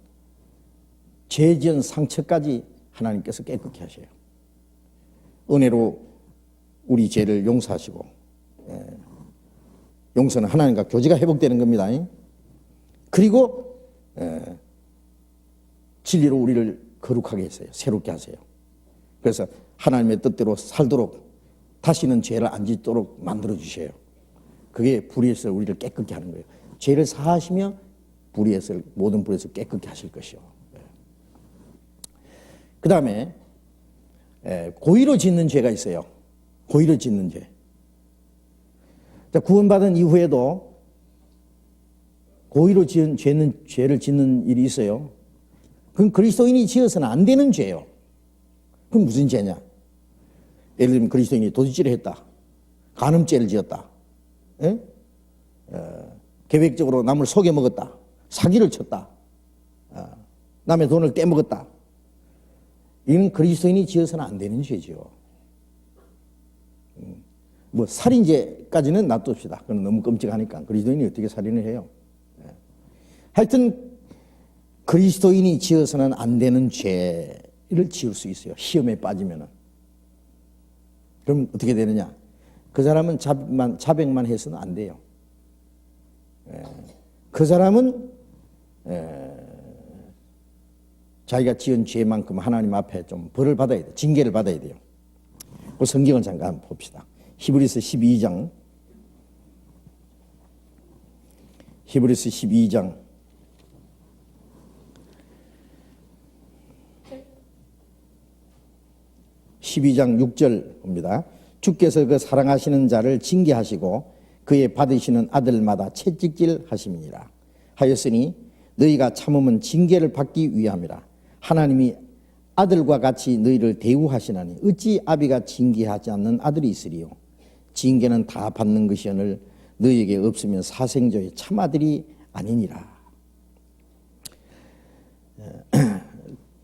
죄 지은 상처까지 하나님께서 깨끗게 하셔요. 은혜로 우리 죄를 용서하시고 용서는 하나님과 교제가 회복되는 겁니다. 그리고 진리로 우리를 거룩하게 했어요. 새롭게 하세요. 그래서 하나님의 뜻대로 살도록 다시는 죄를 안 짓도록 만들어 주셔요. 그게 불의에서 우리를 깨끗게 하는 거예요. 죄를 사하시며 불의에서 모든 불의에서 깨끗게 하실 것이요. 그 다음에 고의로 짓는 죄가 있어요. 고의로 짓는 죄. 구원받은 이후에도 고의로 지은 죄를 짓는 일이 있어요. 그건 그리스도인이 지어서는 안 되는 죄예요. 그럼 무슨 죄냐? 예를 들면 그리스도인이 도둑질을 했다. 간음죄를 지었다. 계획적으로 남을 속여먹었다. 사기를 쳤다. 남의 돈을 떼먹었다. 이건 그리스도인이 지어서는 안 되는 죄죠. 뭐 살인죄까지는 놔둡시다. 그건 너무 끔찍하니까. 그리스도인이 어떻게 살인을 해요? 하여튼 그리스도인이 지어서는 안 되는 죄를 지을 수 있어요. 시험에 빠지면은. 그럼 어떻게 되느냐? 그 사람은 자백만 해서는 안 돼요. 그 사람은 자기가 지은 죄만큼 하나님 앞에 좀 벌을 받아야 돼요. 징계를 받아야 돼요. 그 성경을 잠깐 봅시다. 히브리서 12장. 히브리서 12장 12장 6절 봅니다. 주께서 그 사랑하시는 자를 징계하시고 그의 받으시는 아들마다 채찍질 하심이니라 하였으니 너희가 참음은 징계를 받기 위함이라. 하나님이 아들과 같이 너희를 대우하시나니 어찌 아비가 징계하지 않는 아들이 있으리요. 징계는 다 받는 것이오늘 너희에게 없으면 사생조의 참아들이 아니니라.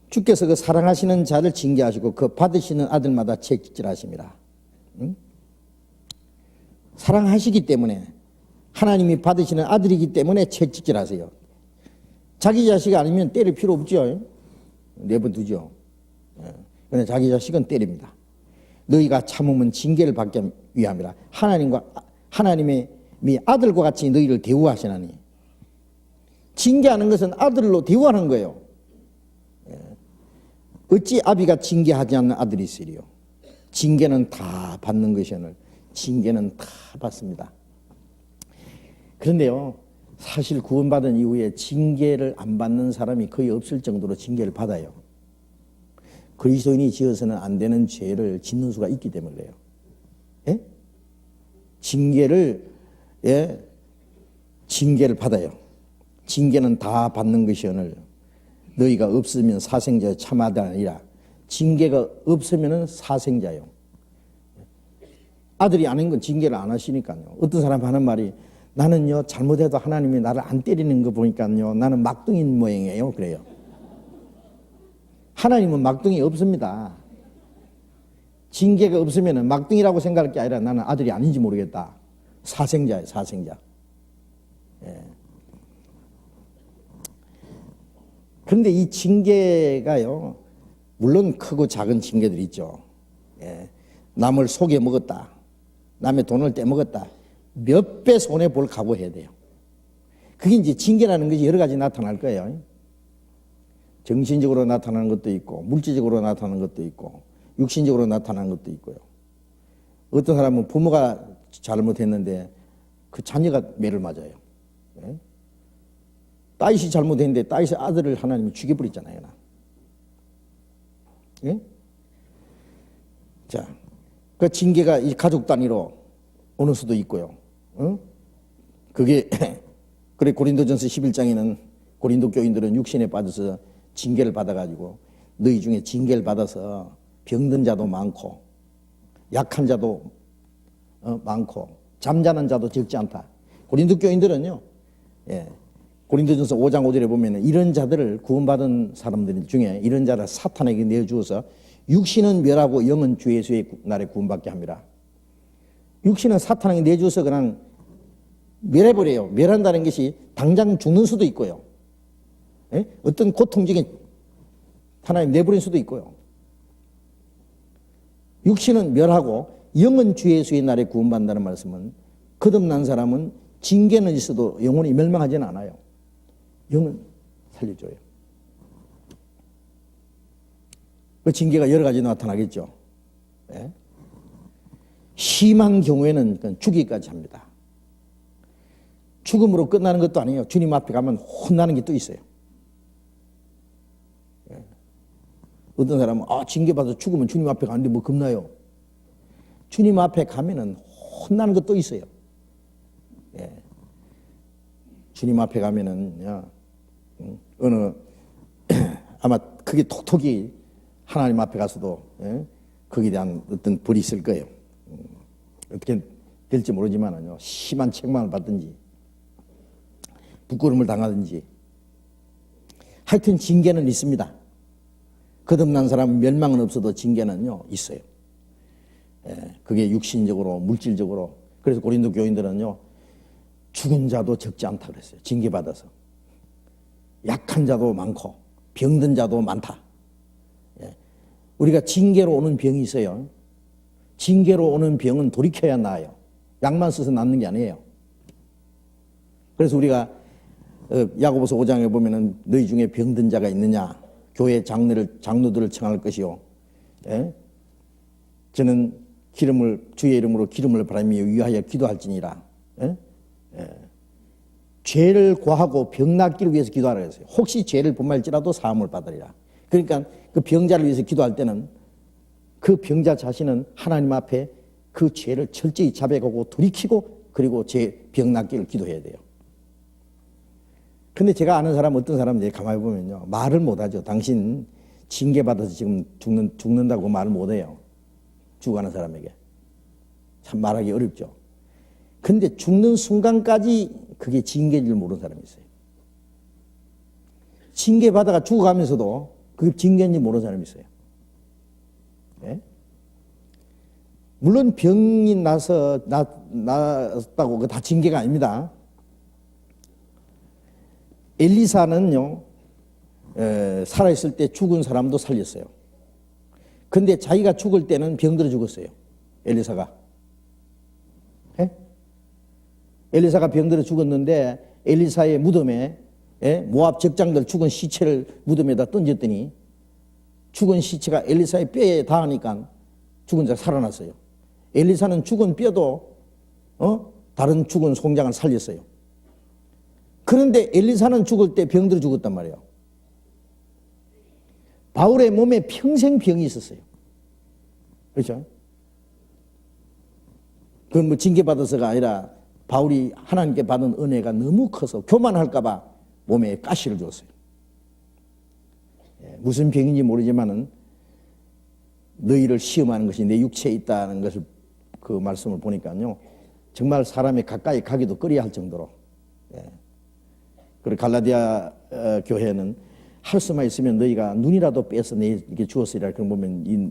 주께서 그 사랑하시는 자를 징계하시고 그 받으시는 아들마다 채찍질하심이라. 사랑하시기 때문에 하나님이 받으시는 아들이기 때문에 채찍질하세요. 자기 자식 아니면 때릴 필요 없죠. 내버두죠. 그런데 자기 자식은 때립니다. 너희가 참으면 징계를 받기 위함이라. 하나님의 아들과 같이 너희를 대우하시나니. 징계하는 것은 아들로 대우하는 거예요. 어찌 아비가 징계하지 않는 아들이 있으리요. 징계는 다 받는 것이오늘 징계는 다 받습니다. 그런데요, 사실 구원받은 이후에 징계를 안 받는 사람이 거의 없을 정도로 징계를 받아요. 그리스도인이 지어서는 안 되는 죄를 짓는 수가 있기 때문에 그래요. 예? 징계를 받아요. 징계는 다 받는 것이오늘 너희가 없으면 사생자 참아다 아니라. 징계가 없으면 사생자요. 아들이 아닌 건 징계를 안 하시니까요. 어떤 사람 하는 말이 나는요 잘못해도 하나님이 나를 안 때리는 거 보니까요 나는 막둥이인 모양이에요. 그래요. 하나님은 막둥이 없습니다. 징계가 없으면 막둥이라고 생각할 게 아니라 나는 아들이 아닌지 모르겠다. 사생자예요. 사생자. 예. 그런데 이 징계가요 물론 크고 작은 징계들이 있죠. 예. 남을 속여 먹었다. 남의 돈을 떼먹었다. 몇 배 손해볼 각오해야 돼요. 그게 이제 징계라는 것이 여러 가지 나타날 거예요. 정신적으로 나타나는 것도 있고 물질적으로 나타나는 것도 있고 육신적으로 나타나는 것도 있고요. 어떤 사람은 부모가 잘못했는데 그 자녀가 매를 맞아요. 예? 딸이 잘못했는데 딸의 아들을 하나님이 죽여버렸잖아요. 예? 자, 그 징계가 이 가족 단위로 오는 수도 있고요. 그게 그래 고린도전서 11장에는 고린도 교인들은 육신에 빠져서 징계를 받아가지고 너희 중에 징계를 받아서 병든 자도 많고 약한 자도 많고 잠자는 자도 적지 않다. 고린도 교인들은요, 고린도전서 5장 5절에 보면 이런 자들을 구원받은 사람들 중에 이런 자를 사탄에게 내어주어서 육신은 멸하고 영은 주 예수의 날에 구원받게 합니다. 육신은 사탄에게 내주어서 그냥 멸해버려요. 멸한다는 것이 당장 죽는 수도 있고요. 어떤 고통 중에 하나님 내버린 수도 있고요. 육신은 멸하고 영은 주 예수의 날에 구원받는다는 말씀은 거듭난 사람은 징계는 있어도 영혼이 멸망하지는 않아요. 영은 살려줘요. 그 징계가 여러 가지 나타나겠죠. 심한 경우에는 죽기까지 합니다. 죽음으로 끝나는 것도 아니에요. 주님 앞에 가면 혼나는 게 또 있어요. 어떤 사람은 징계받아서 죽으면 주님 앞에 가는데 뭐 겁나요? 주님 앞에 가면은 혼나는 것도 있어요. 주님 앞에 가면은 어느 아마 그게 톡톡이 하나님 앞에 가서도 거기에 대한 어떤 벌이 있을 거예요. 어떻게 될지 모르지만은요, 심한 책망을 받든지 부끄러움을 당하든지 하여튼 징계는 있습니다. 거듭난 사람은 멸망은 없어도 징계는요 있어요. 그게 육신적으로 물질적으로. 그래서 고린도 교인들은요 죽은 자도 적지 않다 그랬어요. 징계받아서 약한 자도 많고 병든 자도 많다. 우리가 징계로 오는 병이 있어요. 징계로 오는 병은 돌이켜야 나아요. 약만 써서 낫는 게 아니에요. 그래서 우리가 야고보서 5장에 보면은 너희 중에 병든 자가 있느냐, 교회 장로들을 청할 것이요. 저는 주의 이름으로 기름을 바라며 위하여 기도할지니라. 죄를 고하고 병 낫기를 위해서 기도하라 했어요. 혹시 죄를 범할지라도 사함을 받으리라. 그러니까 그 병자를 위해서 기도할 때는 그 병자 자신은 하나님 앞에 그 죄를 철저히 자백하고 돌이키고 그리고 병 낫기를 기도해야 돼요. 근데 제가 아는 사람 어떤 사람인지 가만히 보면요, 말을 못하죠. 당신 징계받아서 지금 죽는다고 말을 못해요. 죽어가는 사람에게. 참 말하기 어렵죠. 근데 죽는 순간까지 그게 징계인 줄 모르는 사람이 있어요. 징계받아가 죽어가면서도 그게 징계인지 모르는 사람이 있어요. 물론 병이 났다고 그거 다 징계가 아닙니다. 엘리사는요, 살아있을 때 죽은 사람도 살렸어요. 근데 자기가 죽을 때는 병들어 죽었어요. 엘리사가. 엘리사가 병들어 죽었는데 엘리사의 무덤에 모압 적장들 죽은 시체를 무덤에다 던졌더니 죽은 시체가 엘리사의 뼈에 닿으니까 죽은 자가 살아났어요. 엘리사는 죽은 뼈도 다른 죽은 송장을 살렸어요. 그런데 엘리사는 죽을 때 병들어 죽었단 말이에요. 바울의 몸에 평생 병이 있었어요. 그렇죠? 그건 뭐 징계받아서가 아니라 바울이 하나님께 받은 은혜가 너무 커서 교만할까 봐 몸에 가시를 줬어요. 무슨 병인지 모르지만은 너희를 시험하는 것이 내 육체에 있다는 것을 그 말씀을 보니까요, 정말 사람이 가까이 가기도 꺼려야 할 정도로. 그리고 갈라디아 교회는 할 수만 있으면 너희가 눈이라도 빼서 내게 주었으리라. 그럼 보면 이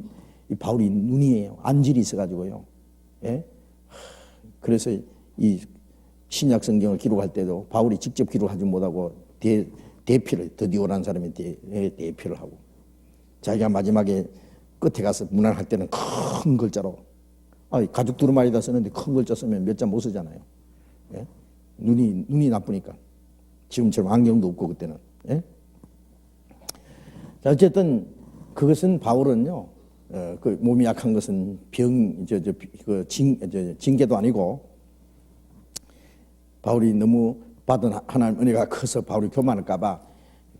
바울이 눈이에요. 안질이 있어가지고요. 그래서 이 신약 성경을 기록할 때도 바울이 직접 기록하지 못하고 대피를, 드디오라는 사람이 대피를 하고, 자기가 마지막에 끝에 가서 문안할 때는 큰 글자로, 가죽 두루마리다 쓰는데 큰 글자 쓰면 몇 장 못 쓰잖아요. 눈이 나쁘니까. 지금처럼 안경도 없고 그때는. 자, 어쨌든 그것은 바울은요, 그 몸이 약한 것은 징계도 아니고, 바울이 너무 받은 하나님 은혜가 커서 바울이 교만할까봐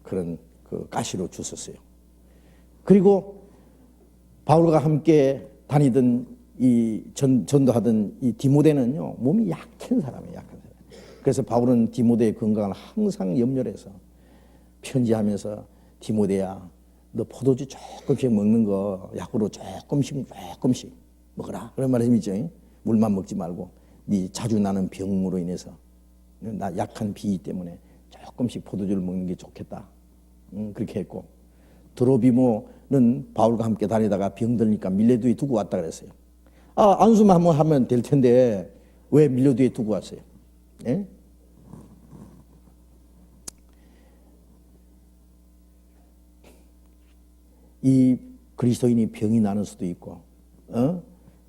그런 그 가시로 주셨어요. 그리고 바울과 함께 다니던 전도하던 이 디모데는요, 몸이 약한 사람이에요. 약한 사람. 그래서 바울은 디모데의 건강을 항상 염려를 해서 편지하면서 디모데야, 너 포도주 조금씩 먹는 거 약으로 조금씩 먹어라. 그런 말씀 있죠. 물만 먹지 말고 네 자주 나는 병으로 인해서 나 약한 비 때문에 조금씩 포도주를 먹는 게 좋겠다. 그렇게 했고 드로비모는 바울과 함께 다니다가 병들니까 밀레도에 두고 왔다 그랬어요. 안수만 한번 하면 될 텐데 왜 밀레도에 두고 왔어요? 예? 이 그리스도인이 병이 나는 수도 있고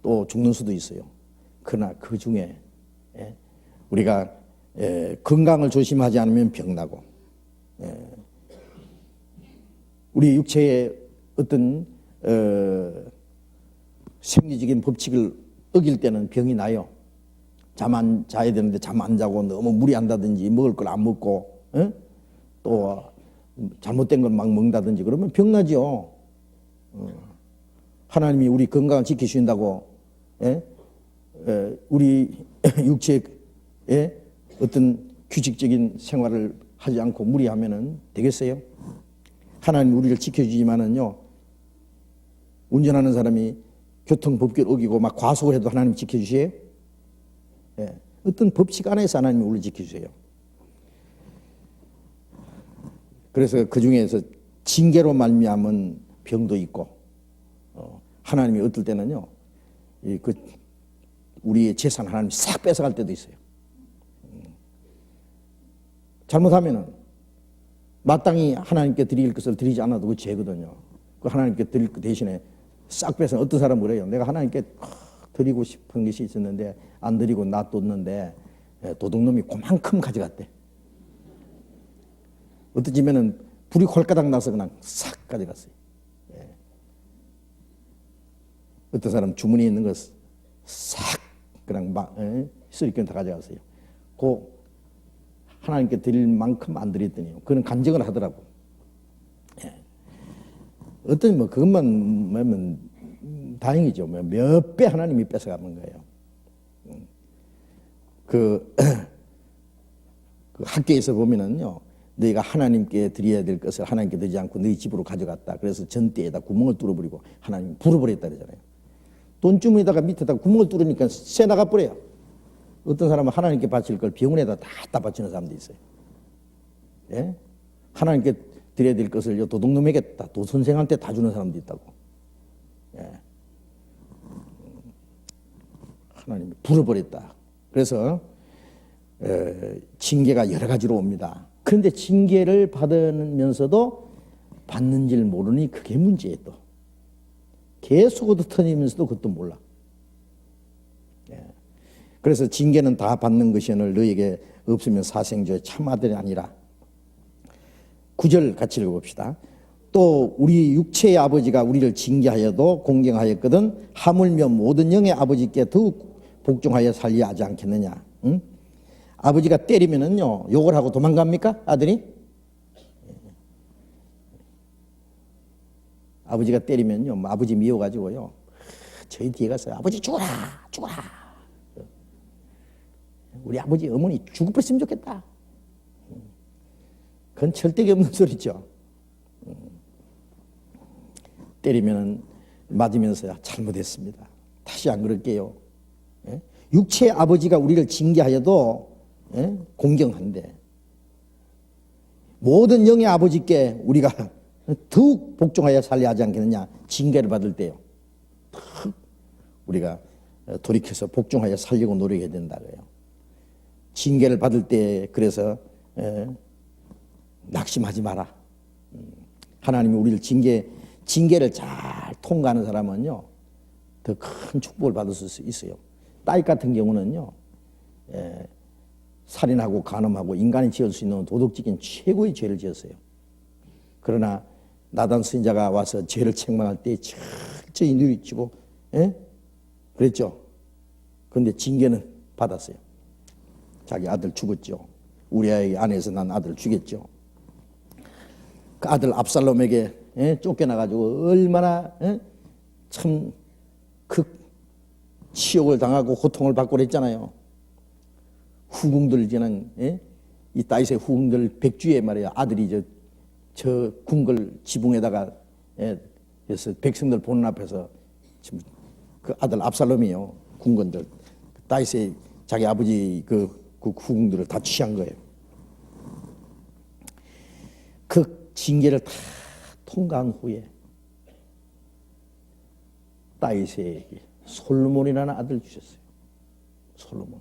또 죽는 수도 있어요. 그러나 그 중에 우리가 건강을 조심하지 않으면 병나고 우리 육체의 어떤 생리적인 법칙을 어길 때는 병이 나요. 잠 안 자야 되는데 잠 안 자고 너무 무리한다든지 먹을 걸 안 먹고 또 잘못된 걸 막 먹는다든지 그러면 병나죠. 하나님이 우리 건강을 지키신다고 우리 육체의 어떤 규칙적인 생활을 하지 않고 무리하면은 되겠어요? 하나님 우리를 지켜주지만은요, 운전하는 사람이 교통법규를 어기고 막 과속을 해도 하나님 지켜주세요? 어떤 법칙 안에서 하나님이 우리를 지켜주세요. 그래서 그 중에서 징계로 말미암은 병도 있고, 하나님이 어떨 때는요, 우리의 재산 하나님이 싹 뺏어갈 때도 있어요. 잘못하면은 마땅히 하나님께 드릴 것을 드리지 않아도 그 죄거든요. 그 하나님께 드릴 것 대신에 싹 뺏어. 어떤 사람은 그래요. 내가 하나님께 드리고 싶은 것이 있었는데 안 드리고 놔뒀는데 도둑놈이 그만큼 가져갔대. 어떠지면은 불이 홀가닥 나서 그냥 싹 가져갔어요. 어떤 사람 주머니에 있는 거 싹 그냥 막 쓰리건 다 가져갔어요. 그 하나님께 드릴 만큼 안 드렸더니요. 그는 간증을 하더라고. 어떤 뭐 그것만 하면 다행이죠. 몇 배 하나님이 뺏어가는 거예요. 그 학교에서 보면은요, 너희가 하나님께 드려야 될 것을 하나님께 드리지 않고 너희 집으로 가져갔다. 그래서 전대에다 구멍을 뚫어버리고 하나님 불어버렸다 그러잖아요. 돈주머니에다가 밑에다 구멍을 뚫으니까 새 나가버려요. 어떤 사람은 하나님께 바칠 걸 병원에다 다 바치는 사람도 있어요. 예? 하나님께 드려야 될 것을 도둑놈에게 도선생한테 다 주는 사람도 있다고. 예. 하나님이 불어버렸다. 그래서 징계가 여러 가지로 옵니다. 그런데 징계를 받으면서도 받는 줄 모르니 그게 문제예요. 또 계속 얻어터니면서도 그것도 몰라. 그래서 징계는 다 받는 것이오늘 너에게 없으면 사생조의 참아들이 아니라. 9절 같이 읽어봅시다. 또 우리 육체의 아버지가 우리를 징계하여도 공경하였거든 하물며 모든 영의 아버지께 더욱 복종하여 살려야 하지 않겠느냐. 응? 아버지가 때리면은요 욕을 하고 도망갑니까? 아들이? 아버지가 때리면요 아버지 미워가지고요 저희 뒤에 가서 아버지 죽어라 죽어라. 우리 아버지 어머니 죽어버렸으면 좋겠다. 그건 절대 없는 소리죠. 때리면 맞으면서 잘못했습니다. 다시 안 그럴게요. 육체의 아버지가 우리를 징계하여도 공경한데 모든 영의 아버지께 우리가 더욱 복종하여 살려야 하지 않겠느냐. 징계를 받을 때요 우리가 돌이켜서 복종하여 살려고 노력해야 된다고요. 징계를 받을 때 그래서 낙심하지 마라. 하나님이 우리를 징계를 잘 통과하는 사람은요 더 큰 축복을 받을 수 있어요. 다윗 같은 경우는요 살인하고 간음하고 인간이 지을 수 있는 도덕적인 최고의 죄를 지었어요. 그러나 나단 선지자가 와서 죄를 책망할 때 철저히 누리치고 그랬죠. 그런데 징계는 받았어요. 자기 아들 죽었죠. 우리아의 아내에서 난 아들 죽였죠. 그 아들 압살롬에게 쫓겨나가지고 얼마나 참 그 치욕을 당하고 고통을 받고 그랬잖아요. 후궁들 그냥 이 다윗의 후궁들 백주에 말이야 아들이 저 궁궐 지붕에다가 그래서 백성들 보는 앞에서 지금 그 아들 압살롬이요 궁건들 다윗의 자기 아버지 그 후궁들을 다 취한 거예요. 그 징계를 다 통과한 후에 다윗에게 솔로몬이라는 아들을 주셨어요. 솔로몬.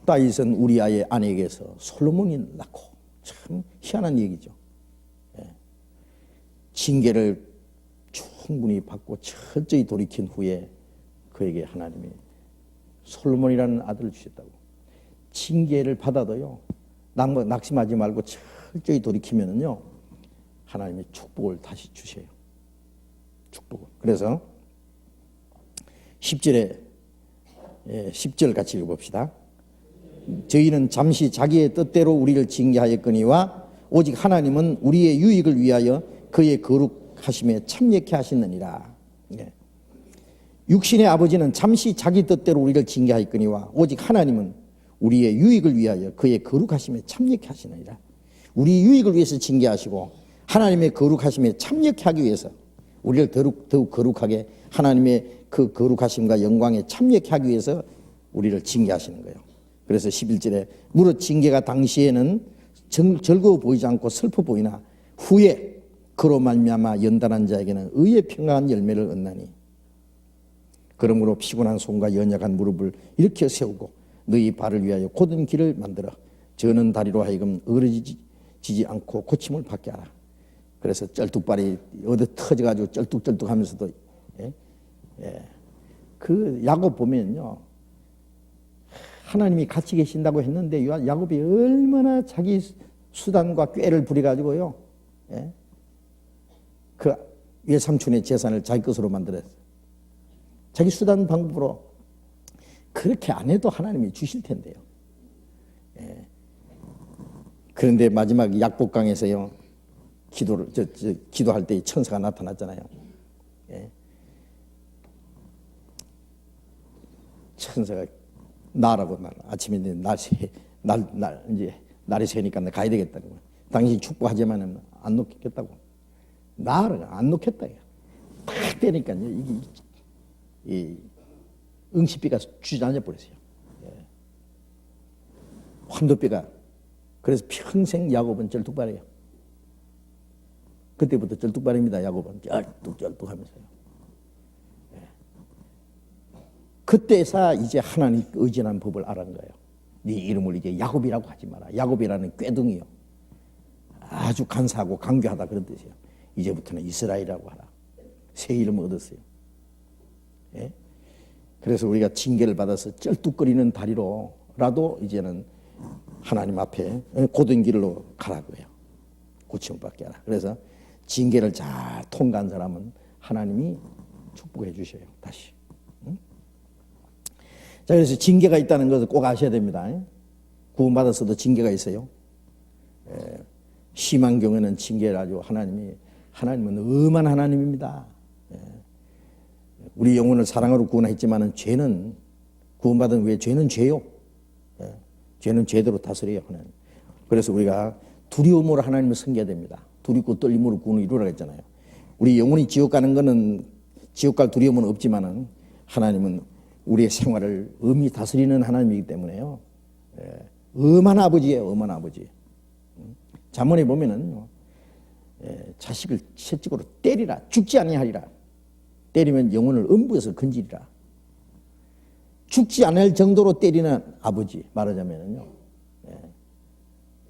다윗은 우리아의 아내에게서 솔로몬이 낳고 참 희한한 얘기죠. 징계를 충분히 받고 철저히 돌이킨 후에 그에게 하나님이 솔로몬이라는 아들을 주셨다고. 징계를 받아도요 낙심하지 말고 철저히 돌이키면은요 하나님이 축복을 다시 주셔요. 축복을. 그래서 10절 같이 읽어봅시다. 저희는 잠시 자기의 뜻대로 우리를 징계하였거니와 오직 하나님은 우리의 유익을 위하여 그의 거룩하심에 참여케 하시느니라. 육신의 아버지는 잠시 자기 뜻대로 우리를 징계하였거니와 오직 하나님은 우리의 유익을 위하여 그의 거룩하심에 참여케 하시느니라. 우리 유익을 위해서 징계하시고 하나님의 거룩하심에 참여케 하기 위해서 우리를 더욱 거룩하게 하나님의 그 거룩하심과 영광에 참여케 하기 위해서 우리를 징계하시는 거예요. 그래서 11절에 무릇 징계가 당시에는 즐거워 보이지 않고 슬퍼 보이나 후에 그로 말미암아 연단한 자에게는 의의 평안한 열매를 얻나니 그러므로 피곤한 손과 연약한 무릎을 일으켜 세우고 너희 발을 위하여 곧은 길을 만들어 저는 다리로 하여금 어그러지지 않고 고침을 받게 하라. 그래서 쩔뚝발이 얻어 터져가지고 쩔뚝쩔뚝 하면서도 그 야곱 보면요 하나님이 같이 계신다고 했는데 야곱이 얼마나 자기 수단과 꾀를 부려가지고요 그 외삼촌의 재산을 자기 것으로 만들었어요. 자기 수단 방법으로. 그렇게 안 해도 하나님이 주실 텐데요. 그런데 마지막 약복강에서요 기도할 때 천사가 나타났잖아요. 천사가 나라고 아침에 이제 날이 새니까 나 가야 되겠다는 거야. 당신 축복하지만은 안 놓겠다고. 나라가 안 놓겠다. 딱 되니까요 이 응시비가 주저앉아 버렸어요. 환도비가. 그래서 평생 야곱은 쩔뚝발이에요. 그때부터 쩔뚝발입니다. 야곱은 쩔뚝 하면서요. 그때서 이제 하나님 의지하는 법을 알은 거예요. 네 이름을 이제 야곱이라고 하지 마라. 야곱이라는 꾀둥이요. 아주 간사하고 강교하다 그런 뜻이에요. 이제부터는 이스라엘이라고 하라. 새 이름을 얻었어요. 그래서 우리가 징계를 받아서 쩔뚝거리는 다리로라도 이제는 하나님 앞에 곧은 길로 가라고 해요. 고침을 받게 하라. 그래서 징계를 잘 통과한 사람은 하나님이 축복해 주셔요. 다시. 자, 그래서 징계가 있다는 것을 꼭 아셔야 됩니다. 구원받았어도 징계가 있어요. 심한 경우에는 징계를 아주 하나님은 엄한 하나님입니다. 우리 영혼을 사랑으로 구원했지만은 죄는 구원받은 후에 죄는 죄요. 죄는 죄대로 다스려요. 하나님. 그래서 우리가 두려움으로 하나님을 섬겨야 됩니다. 두렵고 떨림으로 구원을 이루라 했잖아요. 우리 영혼이 지옥 가는 거는 지옥 갈 두려움은 없지만은 하나님은 우리의 생활을 엄히 다스리는 하나님이기 때문에요. 엄한 아버지예요. 엄한 아버지. 잠언에 보면은 자식을 채찍으로 때리라. 죽지 아니하리라. 때리면 영혼을 음부에서 건지리라. 죽지 않을 정도로 때리는 아버지 말하자면은요.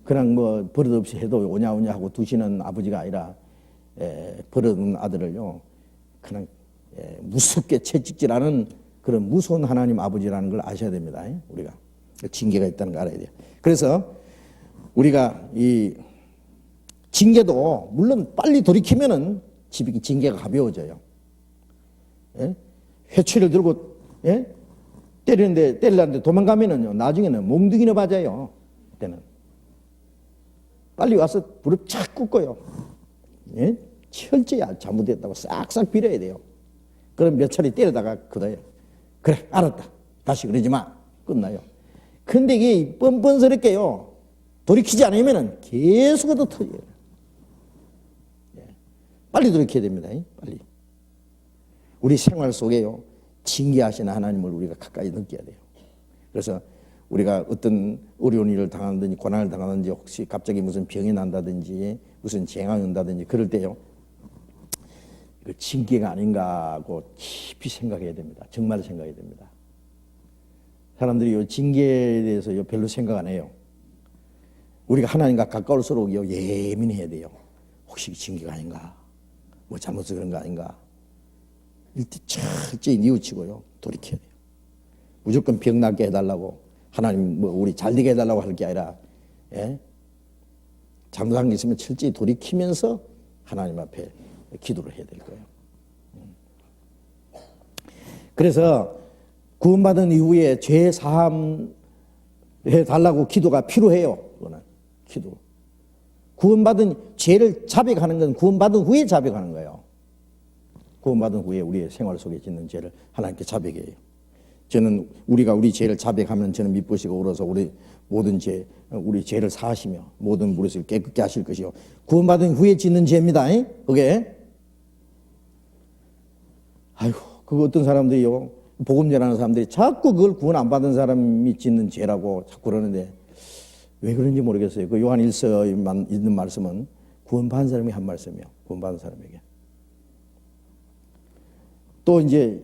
그냥 뭐 버릇없이 해도 오냐오냐 하고 두시는 아버지가 아니라 버릇없는 아들을요. 그냥 무섭게 채찍질하는 그런 무서운 하나님 아버지라는 걸 아셔야 됩니다. 우리가 징계가 있다는 걸 알아야 돼요. 그래서 우리가 이 징계도 물론 빨리 돌이키면은 징계가 가벼워져요. 회초리를 들고 때리려는데 도망가면은요 나중에는 몽둥이로 맞아요. 그때는 빨리 와서 무릎 착 꿇고요. 철저히 잘못했다고 싹싹 빌어야 돼요. 그럼 몇 차례 때리다가 그래 알았다. 다시 그러지 마. 끝나요. 근데 이게 뻔뻔스럽게요, 돌이키지 않으면 계속 더 터져요. 빨리 돌이켜야 됩니다. 빨리. 우리 생활 속에요, 징계하시는 하나님을 우리가 가까이 느껴야 돼요. 그래서 우리가 어떤 어려운 일을 당하든지 고난을 당하든지 혹시 갑자기 무슨 병이 난다든지 무슨 재앙이 온다든지 그럴 때요, 이거 징계가 아닌가 하고 깊이 생각해야 됩니다. 정말 생각해야 됩니다. 사람들이 요 징계에 대해서 별로 생각 안 해요. 우리가 하나님과 가까울수록 예민해야 돼요. 혹시 징계가 아닌가? 뭐 잘못해서 그런 거 아닌가? 일단 철저히 뉘우치고요, 돌이켜야 돼요. 무조건 병 낫게 해달라고, 하나님 뭐 우리 잘 되게 해달라고 할 게 아니라, 잘못한 게 있으면 철저히 돌이키면서 하나님 앞에 기도를 해야 될 거예요. 그래서 구원받은 이후에 죄 사함 해달라고 기도가 필요해요. 그거는 기도. 구원받은 죄를 자백하는 건 구원받은 후에 자백하는 거예요. 구원받은 후에 우리의 생활 속에 짓는 죄를 하나님께 자백해요. 저는 우리가 우리 죄를 자백하면 저는 미쁘시고 오로서 우리 모든 죄, 우리 죄를 사하시며 모든 무릇을 깨끗게 하실 것이요. 구원받은 후에 짓는 죄입니다. 그게. 아이고, 그거 어떤 사람들이요, 복음전하는 사람들이 자꾸 그걸 구원 안 받은 사람이 짓는 죄라고 자꾸 그러는데 왜 그런지 모르겠어요. 그 요한 1서에 있는 말씀은 구원받은 사람이 한 말씀이에요. 구원받은 사람에게. 또 이제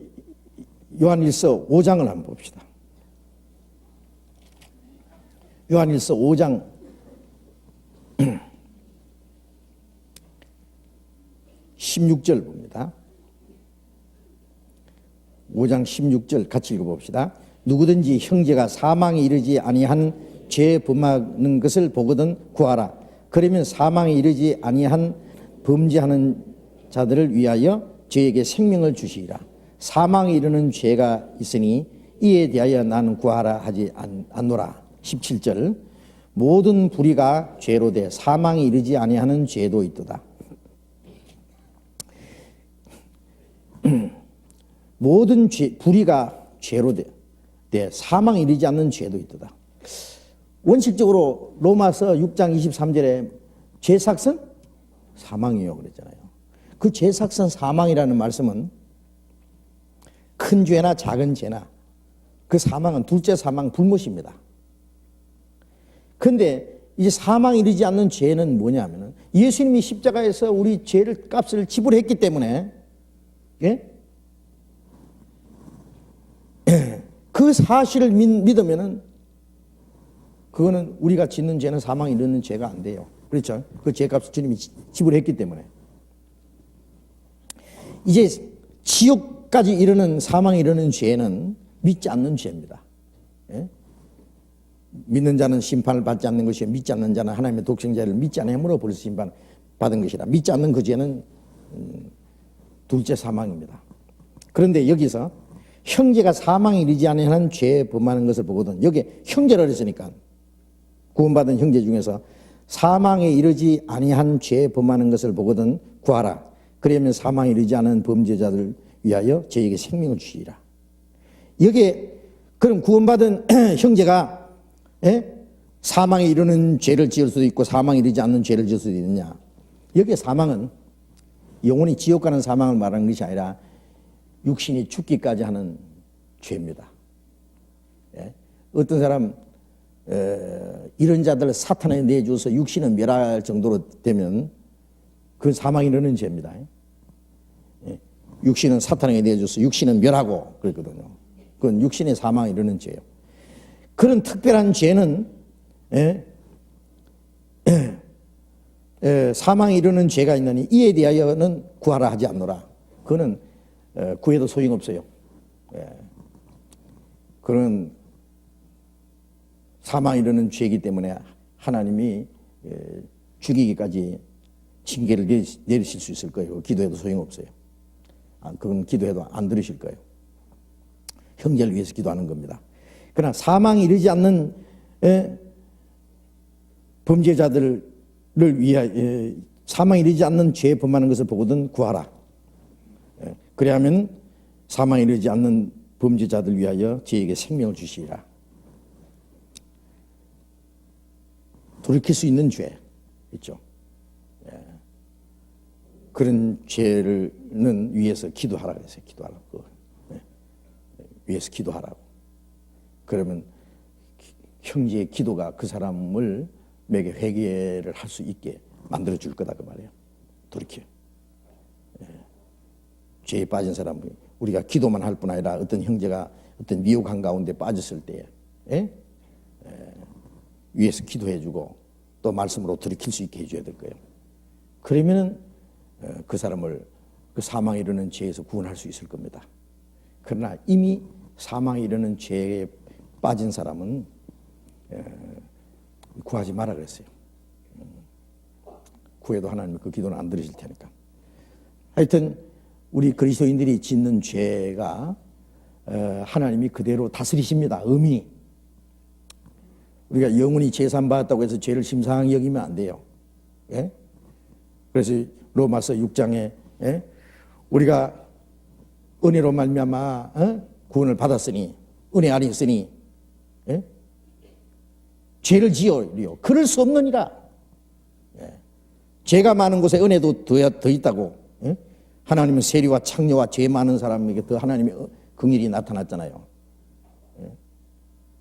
요한 1서 5장을 한번 봅시다. 요한 1서 5장 16절 봅니다. 5장 16절 같이 읽어봅시다. 누구든지 형제가 사망에 이르지 아니한 죄 범하는 것을 보거든 구하라. 그러면 사망에 이르지 아니한 범죄하는 자들을 위하여 저에게 생명을 주시리라. 사망에 이르는 죄가 있으니 이에 대하여 나는 구하라 하지 않노라. 17절 모든 불의가 죄로 돼 사망에 이르지 아니하는 죄도 있도다. 모든 불의가 죄로 돼 사망에 이르지 않는 죄도 있도다. 원칙적으로 로마서 6장 23절에 죄삭선 사망이요 그랬잖아요. 그 죄삭선 사망이라는 말씀은 큰 죄나 작은 죄나 그 사망은 둘째 사망 불못입니다. 그런데 이제 사망에 이르지 않는 죄는 뭐냐면은 예수님이 십자가에서 우리 죄를 값을 지불했기 때문에, 그 사실을 믿으면은 그거는 우리가 짓는 죄는 사망에 이르는 죄가 안 돼요. 그렇죠? 그 죄값을 주님이 지불했기 때문에. 이제 지옥까지 이르는 사망에 이르는 죄는 믿지 않는 죄입니다. 믿는 자는 심판을 받지 않는 것이요 믿지 않는 자는 하나님의 독생자를 믿지 않음으로 벌써 심판 받은 것이라. 믿지 않는 그 죄는 둘째 사망입니다. 그런데 여기서 형제가 사망에 이르지 아니하는 죄에 범하는 것을 보거든. 여기 형제를 했으니까 구원받은 형제 중에서 사망에 이르지 아니한 죄에 범하는 것을 보거든 구하라. 그러면 사망에 이르지 않은 범죄자들 위하여 저에게 생명을 주시리라. 여기에 그럼 구원받은 형제가 사망에 이르는 죄를 지을 수도 있고 사망에 이르지 않는 죄를 지을 수도 있느냐. 여기에 사망은 영원히 지옥 가는 사망을 말하는 것이 아니라 육신이 죽기까지 하는 죄입니다. 어떤 사람 이런 자들 사탄에 내줘서 육신을 멸할 정도로 되면 그건 사망에 이르는 죄입니다. 육신은 사탄에게 내줘서 육신은 멸하고 그랬거든요. 그건 육신의 사망에 이르는 죄예요. 그런 특별한 죄는 사망에 이르는 죄가 있느니 이에 대하여는 구하라 하지 않노라. 그거는 구해도 소용없어요. 그런 사망에 이르는 죄이기 때문에 하나님이 죽이기까지 징계를 내리실 수 있을 거예요. 기도해도 소용없어요. 그건 기도해도 안 들으실 거예요. 형제를 위해서 기도하는 겁니다. 그러나 사망에 이르지 않는 범죄자들을 위하여 사망에 이르지 않는 죄에 범하는 것을 보거든 구하라. 그래야면 사망에 이르지 않는 범죄자들 위하여 저에게 생명을 주시리라. 돌이킬 수 있는 죄 있죠. 그런 죄를는 위에서 기도하라고 했어요. 기도하라고. 위에서 기도하라고. 그러면 형제의 기도가 그 사람을 매게 회개를 할 수 있게 만들어 줄 거다 그 말이에요. 돌이켜. 죄에 빠진 사람, 우리가 기도만 할 뿐 아니라 어떤 형제가 어떤 미혹 한가운데 빠졌을 때에 위에서 기도해주고 또 말씀으로 돌이킬 수 있게 해줘야 될 거예요. 그러면은 그 사람을 그 사망에 이르는 죄에서 구원할 수 있을 겁니다. 그러나 이미 사망에 이르는 죄에 빠진 사람은 구하지 마라 그랬어요. 구해도 하나님은 그 기도는 안 들으실 테니까. 하여튼 우리 그리스도인들이 짓는 죄가 하나님이 그대로 다스리십니다. 엄히. 우리가 영원히 제산받았다고 해서 죄를 심상히 여기면 안 돼요. 예? 그래서 로마서 6장에 우리가 은혜로 말미암아 구원을 받았으니 은혜 안에 있으니 죄를 지으리요 그럴 수 없느니라. 죄가 많은 곳에 은혜도 더 있다고. 하나님은 세리와 창녀와 죄 많은 사람에게 더 하나님의 긍휼이 나타났잖아요.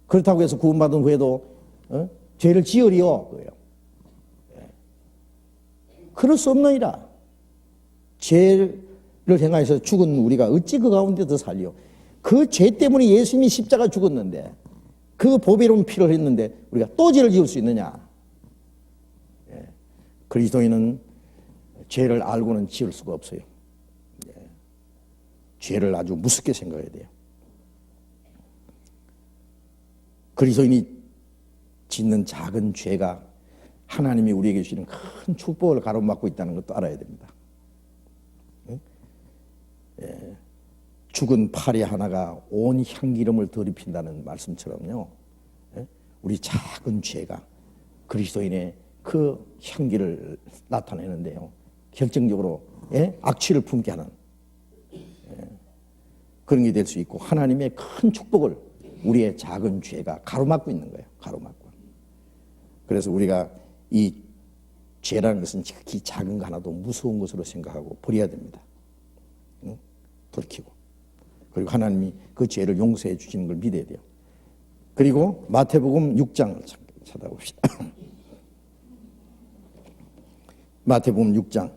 그렇다고 해서 구원받은 후에도 죄를 지으리요 그래요. 그럴 수 없느니라. 죄를 행하여서 죽은 우리가 어찌 그 가운데 더 살려. 그 죄 때문에 예수님이 십자가 죽었는데 그 보배로운 피를 했는데 우리가 또 죄를 지을 수 있느냐. 그리스도인은 죄를 알고는 지을 수가 없어요. 죄를 아주 무섭게 생각해야 돼요. 그리스도인이 짓는 작은 죄가 하나님이 우리에게 주시는 큰 축복을 가로막고 있다는 것도 알아야 됩니다. 죽은 파리 하나가 온 향기름을 더럽힌다는 말씀처럼요. 우리 작은 죄가 그리스도인의 그 향기를 나타내는데요. 결정적으로 악취를 품게 하는 그런 게 될 수 있고 하나님의 큰 축복을 우리의 작은 죄가 가로막고 있는 거예요. 가로막고. 그래서 우리가 이 죄라는 것은 지극히 작은 거 하나도 무서운 것으로 생각하고 버려야 됩니다. 돌이키고. 그리고 하나님이 그 죄를 용서해 주시는 걸 믿어야 돼요. 그리고 마태복음 6장을 찾아봅시다. 마태복음 6장.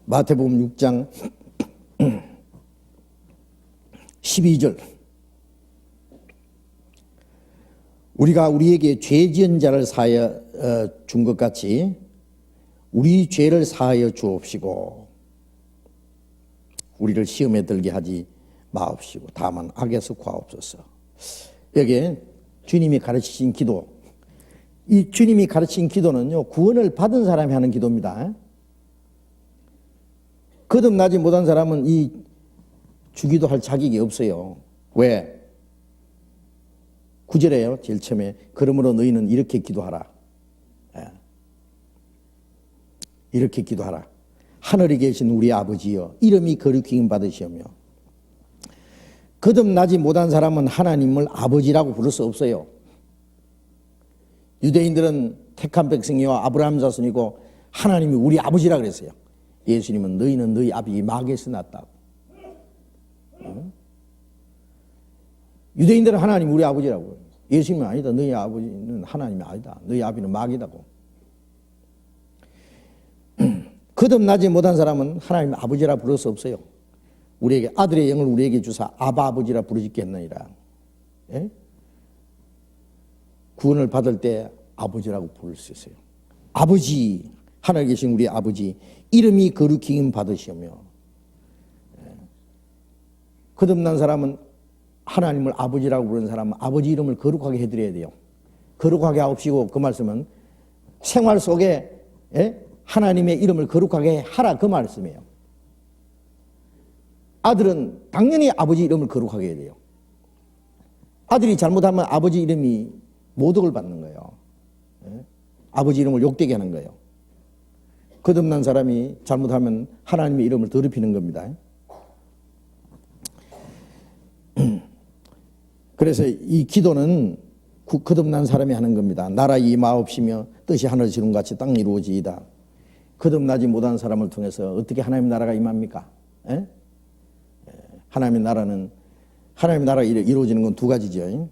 마태복음 6장 12절. 우리가 우리에게 죄 지은 자를 사하여 준 것 같이 우리 죄를 사하여 주옵시고 우리를 시험에 들게 하지 마옵시고 다만 악에서 구하옵소서. 여기에 주님이 가르치신 기도, 이 주님이 가르친 기도는요 구원을 받은 사람이 하는 기도입니다. 거듭나지 못한 사람은 이 주기도 할 자격이 없어요. 왜? 9절에요. 제일 처음에 그러므로 너희는 이렇게 기도하라. 이렇게 기도하라. 하늘에 계신 우리 아버지여 이름이 거룩히 받으시오며. 거듭나지 못한 사람은 하나님을 아버지라고 부를 수 없어요. 유대인들은 택한 백성이와 아브라함 자손이고 하나님이 우리 아버지라 그랬어요. 예수님은 너희는 너희 아비 마귀에서 났다고. 유대인들은 하나님 우리 아버지라고. 예수님은 아니다. 너희 아버지는 하나님이 아니다. 너희 아비는 마귀다고. 거듭나지 못한 사람은 하나님 아버지라 부를 수 없어요. 우리에게 아들의 영을 우리에게 주사 아바 아버지라 부르짖겠느니라. 예? 구원을 받을 때 아버지라고 부를 수 있어요. 아버지, 하늘에 계신 우리 아버지 이름이 거룩히 받으시오며. 거듭난 사람은 하나님을 아버지라고 부르는 사람은 아버지 이름을 거룩하게 해드려야 돼요. 거룩하게 하옵시고 그 말씀은 생활 속에 하나님의 이름을 거룩하게 하라 그 말씀이에요. 아들은 당연히 아버지 이름을 거룩하게 해야 돼요. 아들이 잘못하면 아버지 이름이 모독을 받는 거예요. 아버지 이름을 욕되게 하는 거예요. 거듭난 사람이 잘못하면 하나님의 이름을 더럽히는 겁니다. 그래서 이 기도는 거듭난 사람이 하는 겁니다. 나라 임하옵시며 뜻이 하늘에서 이룬 같이 땅 이루어지이다. 거듭나지 못한 사람을 통해서 어떻게 하나님 나라가 임합니까? 에? 하나님의 나라가 이루어지는 건 두 가지죠.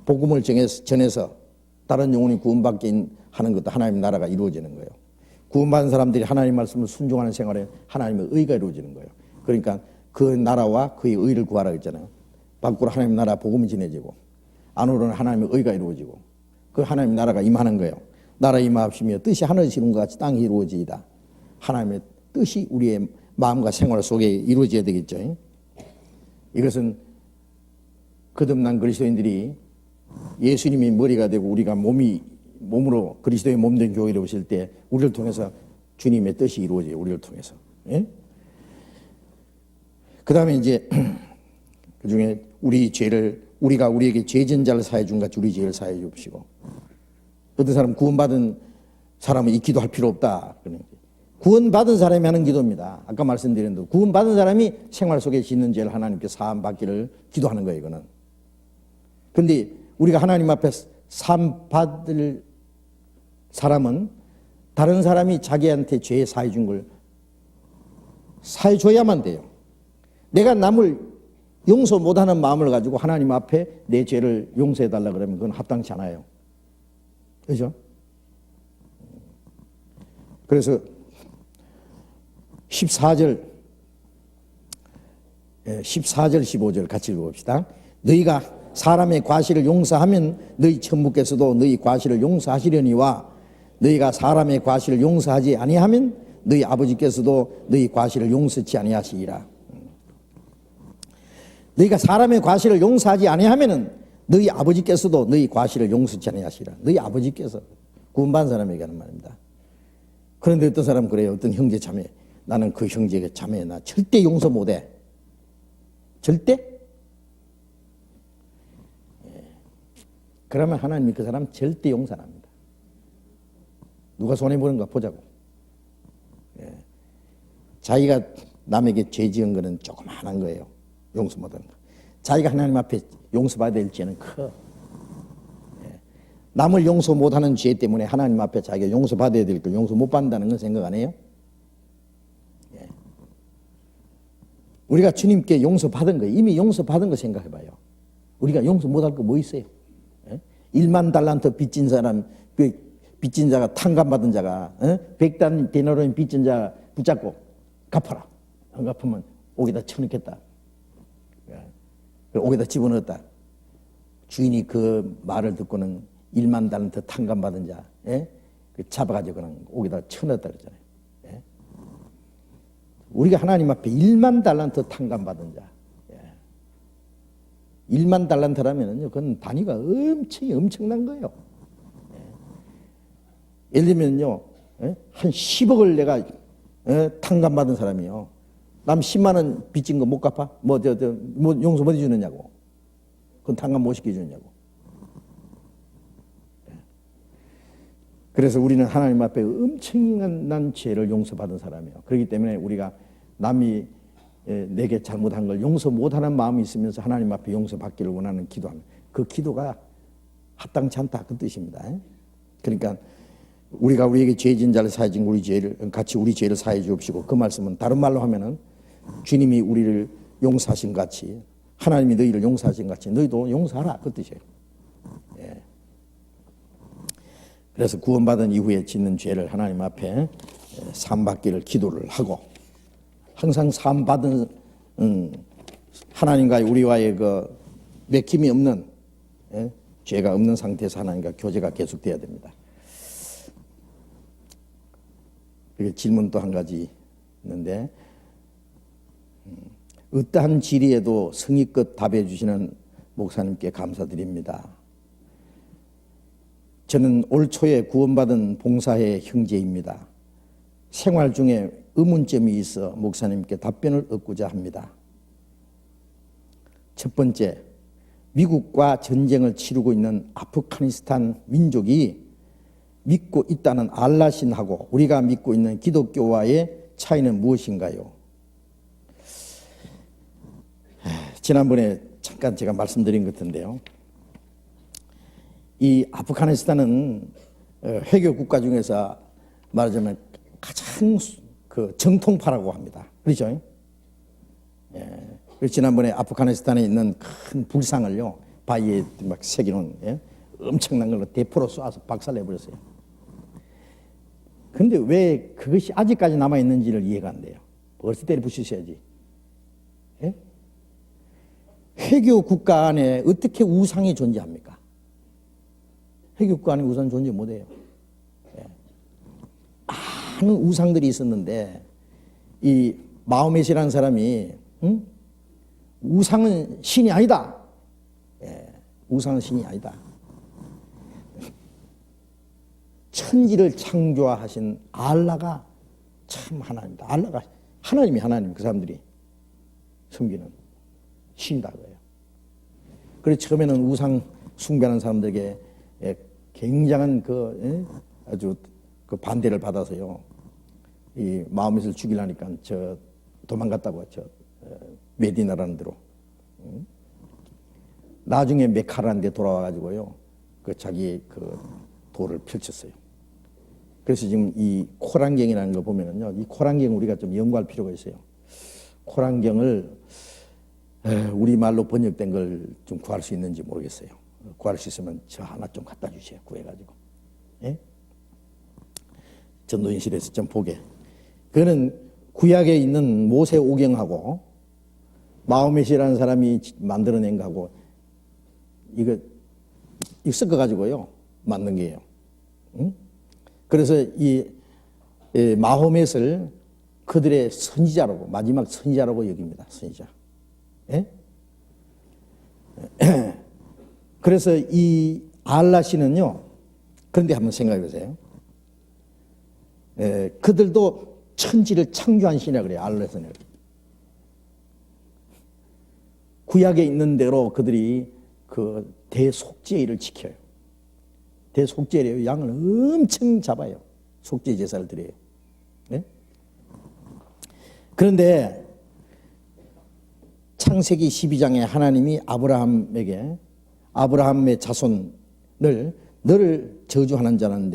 복음을 전해서 다른 영혼이 구원받게 하는 것도 하나님의 나라가 이루어지는 거예요. 구원받은 사람들이 하나님 말씀을 순종하는 생활에 하나님의 의가 이루어지는 거예요. 그러니까 그 나라와 그의 의를 구하라 했잖아요. 밖으로 하나님 나라 복음이 전해지고 안으로는 하나님의 의가 이루어지고 그 하나님 나라가 임하는 거예요. 나라 임하옵시며 뜻이 하늘에서 이룬 것 같이 땅이 이루어지이다. 하나님의 뜻이 우리의 마음과 생활 속에 이루어져야 되겠죠. 이것은 거듭난 그리스도인들이 예수님이 머리가 되고 우리가 몸으로 그리스도의 몸된 교회로 오실 때 우리를 통해서 주님의 뜻이 이루어져요. 우리를 통해서. 예? 그 다음에 이제 그 중에 우리가 우리에게 죄전자를 사해 준 같이 우리 죄를 사해 주시고, 어떤 사람 구원받은 사람은 이 기도할 필요 없다. 구원받은 사람이 하는 기도입니다. 아까 말씀드린 대로 구원받은 사람이 생활 속에 짓는 죄를 하나님께 사함받기를 기도하는 거예요. 이거는. 그런데 우리가 하나님 앞에 사함받을 사람은 다른 사람이 자기한테 죄 사해 준 걸 사해 줘야만 돼요. 내가 남을 용서 못하는 마음을 가지고 하나님 앞에 내 죄를 용서해 달라 그러면 그건 합당치 않아요. 그렇죠? 그래서 14절 15절 같이 읽어봅시다. 너희가 사람의 과실을 용서하면 너희 천부께서도 너희 과실을 용서하시려니와 너희가 사람의 과실을 용서하지 아니하면 너희 아버지께서도 너희 과실을 용서치 아니하시리라. 너희가 사람의 과실을 용서하지 아니하면은 너희 아버지께서도 너희 과실을 용서치 아니하시리라. 너희 아버지께서 구원받은 사람에게 하는 말입니다. 그런데 어떤 사람은 그래요. 어떤 형제 자매, 나는 그 형제에게 자매 나 절대 용서 못해. 절대? 그러면 하나님이 그 사람 절대 용서 안 합니다. 누가 손해보는가 보자고. 자기가 남에게 죄 지은 거는 조그마한 거예요. 용서 못하는 거. 자기가 하나님 앞에 용서받아야 될 죄는 커. 남을 용서 못하는 죄 때문에 하나님 앞에 자기가 용서받아야 될 걸 용서 못 받는다는 건 생각 안 해요? 우리가 주님께 용서받은 거, 이미 용서받은 거 생각해봐요. 우리가 용서 못할 거 뭐 있어요? 1만 달란트 빚진 사람, 그 빚진 자가 탕감받은 자가 100단 데나리온 빚진 자 붙잡고 갚아라. 안 갚으면 옥에다 쳐넣겠다. 옥에다 집어넣었다. 주인이 그 말을 듣고는 1만 달란트 탕감받은 자 그 잡아가지고 그냥 옥에다 쳐넣었다 그러잖아요. 우리가 하나님 앞에 1만 달란트 탕감받은 자. 1만 달란트라면요, 그건 단위가 엄청난 거예요. 예를 들면요, 한 10억을 내가 탕감받은 사람이요. 남 10만 원 빚진 거 못 갚아? 뭐 용서 못 해주느냐고. 그건 탕감 못 시켜주느냐고. 그래서 우리는 하나님 앞에 엄청난 죄를 용서받은 사람이에요. 그렇기 때문에 우리가 남이 내게 잘못한 걸 용서 못하는 마음이 있으면서 하나님 앞에 용서받기를 원하는 기도하는 그 기도가 합당치 않다 그 뜻입니다. 그러니까 우리가 우리에게 죄 지은 자를 사해 준 우리 죄를 사해 주옵시고, 그 말씀은 다른 말로 하면은 주님이 우리를 용서하신 같이 하나님이 너희를 용서하신 같이 너희도 용서하라 그 뜻이에요. 그래서 구원받은 이후에 짓는 죄를 하나님 앞에 사함받기를 기도를 하고, 항상 사함받은 하나님과 우리와의 그 맥힘이 없는 죄가 없는 상태에서 하나님과 교제가 계속돼야 됩니다. 질문 또 한 가지 있는데, 어떠한 질의에도 성의껏 답해 주시는 목사님께 감사드립니다. 저는 올 초에 구원받은 봉사회 형제입니다. 생활 중에 의문점이 있어 목사님께 답변을 얻고자 합니다. 첫 번째, 미국과 전쟁을 치르고 있는 아프가니스탄 민족이 믿고 있다는 알라신하고 우리가 믿고 있는 기독교와의 차이는 무엇인가요? 지난번에 잠깐 제가 말씀드린 것 같은데요. 이 아프가니스탄은 회교 국가 중에서 말하자면 가장 그 정통파라고 합니다. 그렇죠? 예. 지난번에 아프가니스탄에 있는 큰 불상을요, 바위에 막 새겨놓은, 예? 엄청난 걸로 대포로 쏴서 박살내버렸어요. 근데 왜 그것이 아직까지 남아있는지를 이해가 안 돼요. 벌써 때려 부수셔야지. 예? 회교 국가 안에 어떻게 우상이 존재합니까? 회교 국가 안에 우상 존재 못해요. 예. 많은 우상들이 있었는데 이 마호멧이라는 사람이 우상은 신이 아니다. 예. 우상은 신이 아니다. 천지를 창조하신 알라가 참 하나님이다. 알라가 하나님이 하나님, 그 사람들이 섬기는 신이다 그래요. 그래서 처음에는 우상 숭배하는 사람들에게 굉장한 아주 그 반대를 받아서요, 이 마호멧을 죽이려니까 저 도망갔다고, 저 메디나라는 데로. 나중에 메카라는 데 돌아와가지고요, 그 자기 그 도를 펼쳤어요. 그래서 지금 이 코란경이라는 거 보면은요, 이 코란경 우리가 좀 연구할 필요가 있어요. 코란경을 우리말로 번역된 걸 좀 구할 수 있는지 모르겠어요. 구할 수 있으면 저 하나 좀 갖다 주세요. 구해가지고. 예? 전도인실에서 좀 보게. 그거는 구약에 있는 모세 오경하고 마호멧이라는 사람이 만들어낸 거하고 이거 섞어가지고요, 만든 게예요. 응? 그래서 이 마호멧을 그들의 선지자라고, 마지막 선지자라고 여깁니다. 선지자. 예? 그래서 이 알라 씨는요, 그런데 한번 생각해 보세요. 그들도 천지를 창조한 신이라고 그래요. 알라 씨는. 구약에 있는 대로 그들이 그 대속죄를 지켜요. 대속죄래요. 양을 엄청 잡아요. 속죄 제사를 드려요. 네? 그런데 창세기 12장에 하나님이 아브라함의 자손을 너를 저주하는 자는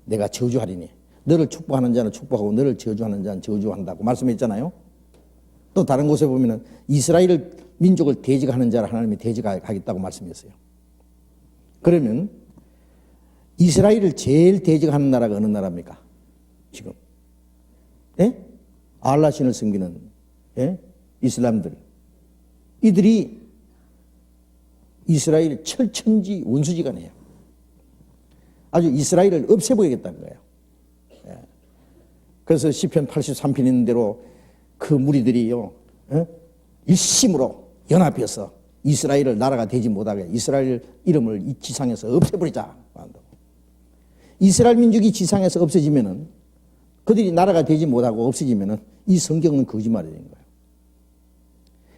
내가 저주하리니 너를 축복하는 자는 축복하고 너를 저주하는 자는 저주한다고 말씀했잖아요. 또 다른 곳에 보면은 이스라엘 민족을 대적하는 자를 하나님이 대적하겠다고 말씀했어요. 그러면 이스라엘을 제일 대적하는 나라가 어느 나라입니까? 지금. 예? 알라 신을 섬기는, 예? 이슬람들. 이들이 이스라엘 철천지 원수지간이에요. 아주 이스라엘을 없애버리겠다는 거예요. 예. 그래서 시편 83편 있는 대로 그 무리들이요, 일심으로 연합해서 이스라엘을 나라가 되지 못하게 이스라엘 이름을 이 지상에서 없애버리자. 이스라엘 민족이 지상에서 없어지면은, 그들이 나라가 되지 못하고 없어지면은 이 성경은 거짓말이 되는 거예요.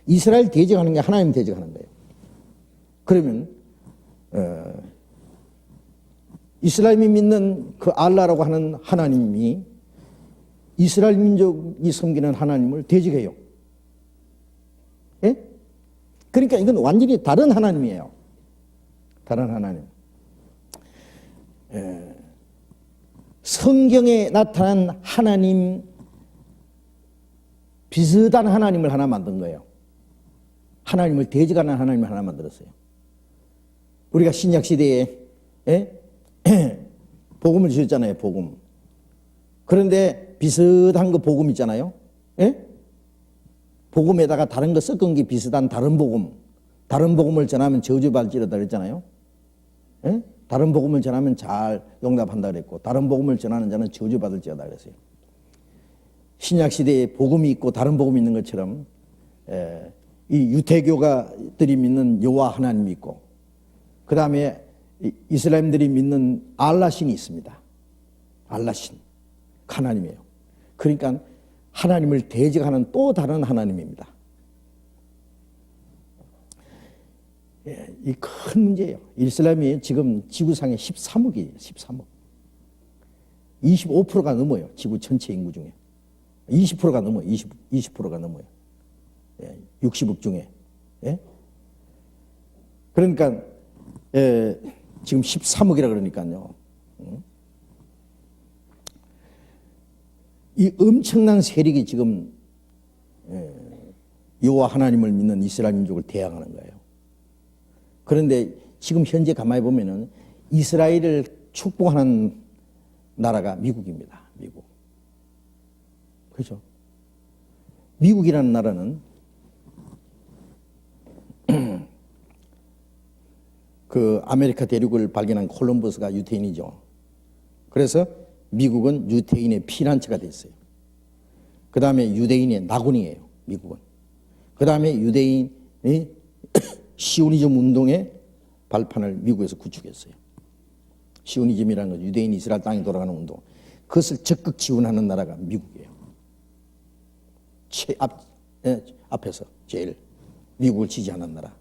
이스라엘 대적하는 게 하나님 대적하는 거예요. 그러면 이슬람이 믿는 그 알라라고 하는 하나님이 이스라엘 민족이 섬기는 하나님을 대적해요. 예? 그러니까 이건 완전히 다른 하나님이에요. 다른 하나님. 성경에 나타난 하나님 비슷한 하나님을 하나 만든 거예요. 하나님을 대적하는 하나님을 하나 만들었어요. 우리가 신약 시대에 복음을 주셨잖아요. 복음. 그런데 비슷한 거 복음 있잖아요. 예? 복음에다가 다른 거 섞은 게 비슷한 다른 복음. 다른 복음을 전하면 저주받을지어다 그랬잖아요. 예? 다른 복음을 전하면 잘 용납한다 그랬고 다른 복음을 전하는 자는 저주받을지어다 그랬어요. 신약 시대에 복음이 있고 다른 복음이 있는 것처럼 이 유태교가들이 믿는 여호와 하나님이 있고 그 다음에 이슬람들이 믿는 알라신이 있습니다. 알라신 하나님이에요. 그러니까 하나님을 대적하는 또 다른 하나님입니다. 이 큰 문제예요. 이슬람이 지금 지구상에 13억이에요. 13억. 25%가 넘어요. 지구 전체 인구 중에. 20%가 넘어요. 20%가 넘어요. 60억 중에. 예? 그러니까 지금 13억이라 그러니까요. 이 엄청난 세력이 지금 여호와 하나님을 믿는 이스라엘 민족을 대항하는 거예요. 그런데 지금 현재 가만히 보면은 이스라엘을 축복하는 나라가 미국입니다. 미국. 그렇죠? 미국이라는 나라는 그 아메리카 대륙을 발견한 콜럼버스가 유태인이죠. 그래서 미국은 유태인의 피난처가 됐어요. 그 다음에 유대인의 낙원이에요. 미국은. 그 다음에 유대인의 시오니즘 운동의 발판을 미국에서 구축했어요. 시오니즘이라는 건 유대인 이스라엘 땅에 돌아가는 운동. 그것을 적극 지원하는 나라가 미국이에요. 앞에서 제일 미국을 지지하는 나라.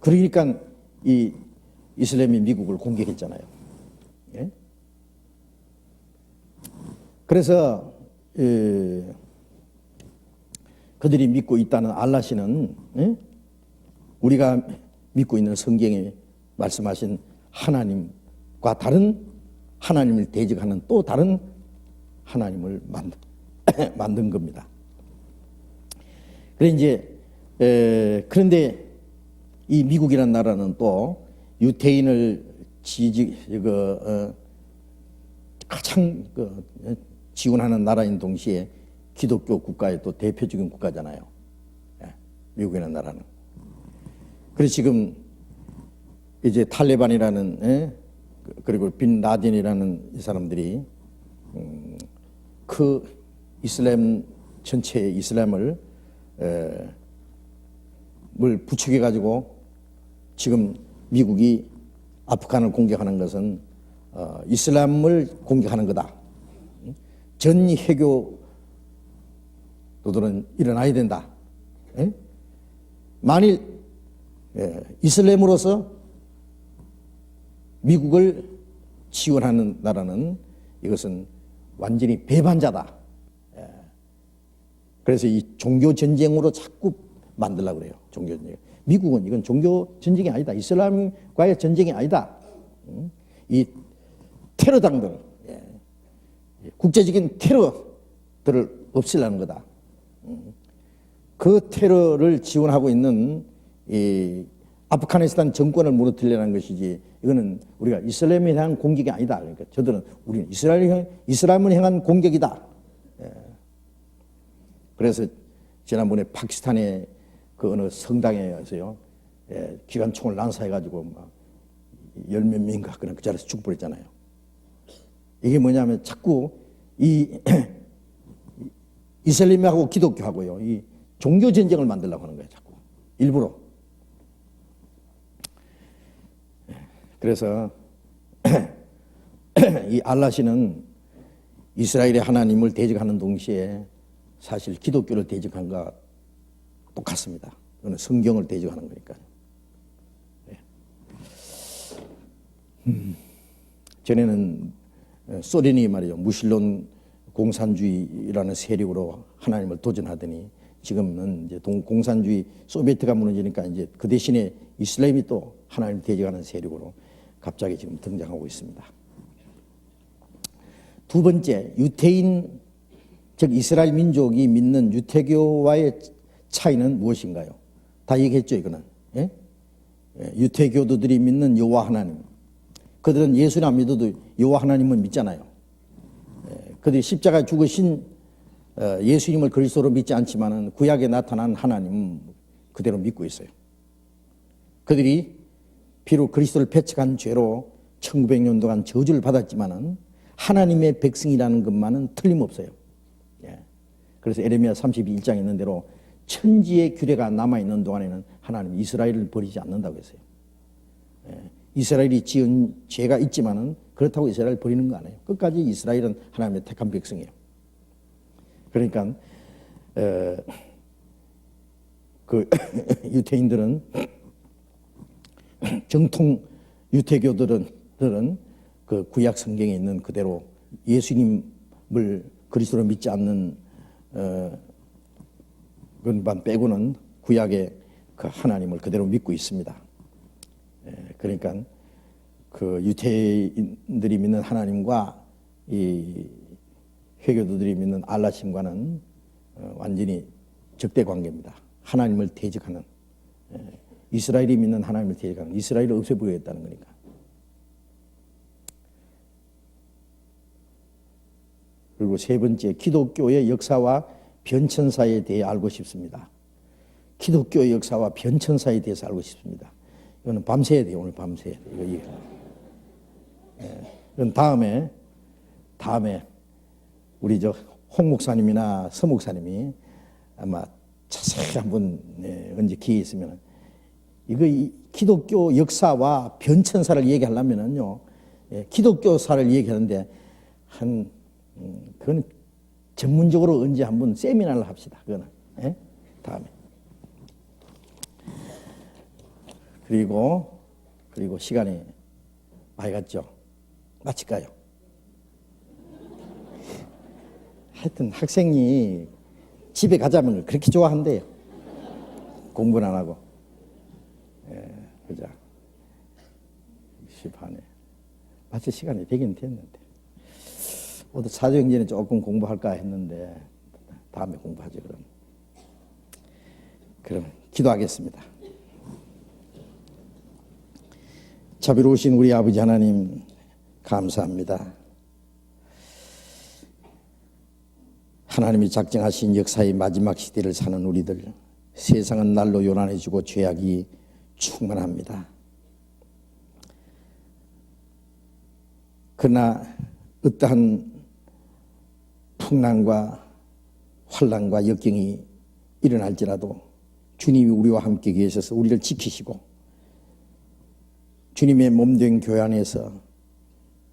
그러니까 이 이슬람이 미국을 공격했잖아요. 예? 그래서 그들이 믿고 있다는 알라시는 우리가 믿고 있는 성경에 말씀하신 하나님과 다른 하나님을 대적하는 또 다른 하나님을 만든 겁니다. 그런데 이 미국이라는 나라는 또 유태인을 가장 지원하는 나라인 동시에 기독교 국가의 또 대표적인 국가잖아요. 미국이라는 나라는. 그래서 지금 이제 탈레반이라는 그리고 빈 라덴이라는 이 사람들이 그 이슬람 전체의 이슬람을 부추겨 가지고 지금 미국이 아프간을 공격하는 것은 이슬람을 공격하는 거다. 전 해교도들은 일어나야 된다. 만일 이슬람으로서 미국을 지원하는 나라는 이것은 완전히 배반자다. 그래서 이 종교 전쟁으로 자꾸 만들려고 그래요. 종교 전쟁. 미국은 이건 종교 전쟁이 아니다. 이슬람과의 전쟁이 아니다. 이 테러당들, 국제적인 테러들을 없애려는 거다. 그 테러를 지원하고 있는 이 아프가니스탄 정권을 무너뜨리려는 것이지, 이거는 우리가 이슬람에 대한 공격이 아니다. 그러니까 저들은 우리는 이슬람을 향한 공격이다. 그래서 지난번에 파키스탄의 그 어느 성당에서요, 기관총을 난사해가지고 막 열 몇 명인가 그냥 그 자리에서 죽어버렸잖아요. 이게 뭐냐면 자꾸 이 이슬람하고 기독교하고요, 이 종교 전쟁을 만들려고 하는 거예요, 자꾸 일부러. 그래서 이 알라시는 이스라엘의 하나님을 대적하는 동시에 사실 기독교를 대적한 것과 똑같습니다. 그건 성경을 대적하는 거니까요. 전에는 소련이 말이죠, 무신론 공산주의라는 세력으로 하나님을 도전하더니 지금은 이제 공산주의 소비에트가 무너지니까 이제 그 대신에 이슬람이 또 하나님을 대적하는 세력으로 갑자기 지금 등장하고 있습니다. 두 번째, 유태인, 즉 이스라엘 민족이 믿는 유태교와의 차이는 무엇인가요? 다 얘기했죠, 이거는. 예? 유태교도들이 믿는 여호와 하나님. 그들은 예수를 안 믿어도 여호와 하나님은 믿잖아요. 그들이 십자가에 죽으신 예수님을 그리스도로 믿지 않지만은 구약에 나타난 하나님은 그대로 믿고 있어요. 그들이 비록 그리스도를 배척한 죄로 1900년 동안 저주를 받았지만은 하나님의 백성이라는 것만은 틀림없어요. 그래서 에레미야 32장에 있는 대로 천지의 규례가 남아있는 동안에는 하나님 이스라엘을 버리지 않는다고 했어요. 이스라엘이 지은 죄가 있지만은 그렇다고 이스라엘을 버리는 거 아니에요. 끝까지 이스라엘은 하나님의 택한 백성이에요. 그러니까 그 유태인들은, 정통 유태교들은 그 구약 성경에 있는 그대로 예수님을 그리스도로 믿지 않는 그것만 빼고는 구약의 그 하나님을 그대로 믿고 있습니다. 그러니까 그 유태인들이 믿는 하나님과 이 회교도들이 믿는 알라신과는 완전히 적대 관계입니다. 하나님을 대적하는, 이스라엘이 믿는 하나님을 대적하는, 이스라엘을 없애버리겠다는 거니까. 그리고 세 번째, 기독교의 역사와 변천사에 대해 알고 싶습니다. 기독교의 역사와 변천사에 대해서 알고 싶습니다. 이거는 밤새야 돼요. 오늘 밤새야 돼요. 이건 다음에 우리 홍 목사님이나 서 목사님이 아마 자세히 한번 언제 기회 있으면 이 기독교 역사와 변천사를 얘기하려면은요, 기독교사를 얘기하는데 그건 전문적으로 언제 한번 세미나를 합시다. 그거는 다음에. 그리고 시간이 많이 갔죠. 마칠까요? 하여튼 학생이 집에 가자면 그렇게 좋아한대요. 공부는 안 하고. 그죠? 10시반에. 마칠 시간이 되긴 됐는데. 오늘 사도행전에 조금 공부할까 했는데 다음에 공부하죠. 그럼 기도하겠습니다. 자비로우신 우리 아버지 하나님 감사합니다. 하나님이 작정하신 역사의 마지막 시대를 사는 우리들, 세상은 날로 요란해지고 죄악이 충만합니다. 그러나 어떠한 풍랑과 환난과 역경이 일어날지라도 주님이 우리와 함께 계셔서 우리를 지키시고 주님의 몸된 교회 안에서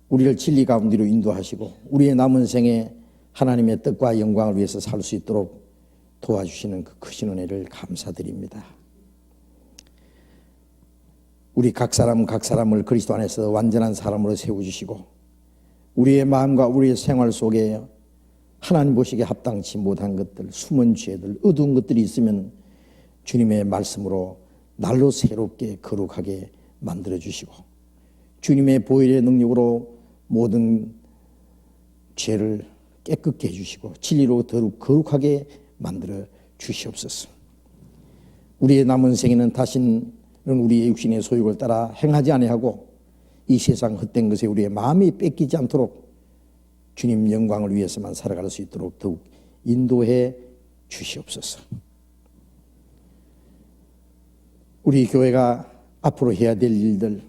우리를 진리 가운데로 인도하시고 우리의 남은 생에 하나님의 뜻과 영광을 위해서 살 수 있도록 도와주시는 그 크신 은혜를 감사드립니다. 우리 각 사람을 그리스도 안에서 완전한 사람으로 세워주시고 우리의 마음과 우리의 생활 속에 하나님 보시기에 합당치 못한 것들, 숨은 죄들, 어두운 것들이 있으면 주님의 말씀으로 날로 새롭게 거룩하게 만들어주시고 주님의 보혈의 능력으로 모든 죄를 깨끗게 해주시고 진리로 더욱 거룩하게 만들어 주시옵소서. 우리의 남은 생에는 다시는 우리의 육신의 소욕을 따라 행하지 아니하고 이 세상 헛된 것에 우리의 마음이 뺏기지 않도록 주님 영광을 위해서만 살아갈 수 있도록 더욱 인도해 주시옵소서. 우리 교회가 앞으로 해야 될 일들,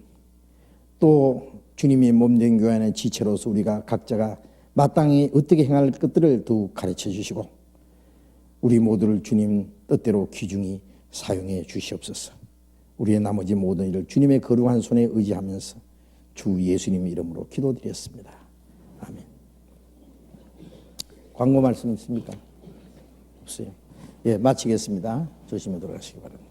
또 주님이 몸된 교회 안의 지체로서 우리가 각자가 마땅히 어떻게 행할 것들을 더욱 가르쳐 주시고 우리 모두를 주님 뜻대로 귀중히 사용해 주시옵소서. 우리의 나머지 모든 일을 주님의 거룩한 손에 의지하면서 주 예수님 이름으로 기도드렸습니다. 아멘. 광고 말씀 있습니까? 없어요. 마치겠습니다. 조심히 돌아가시기 바랍니다.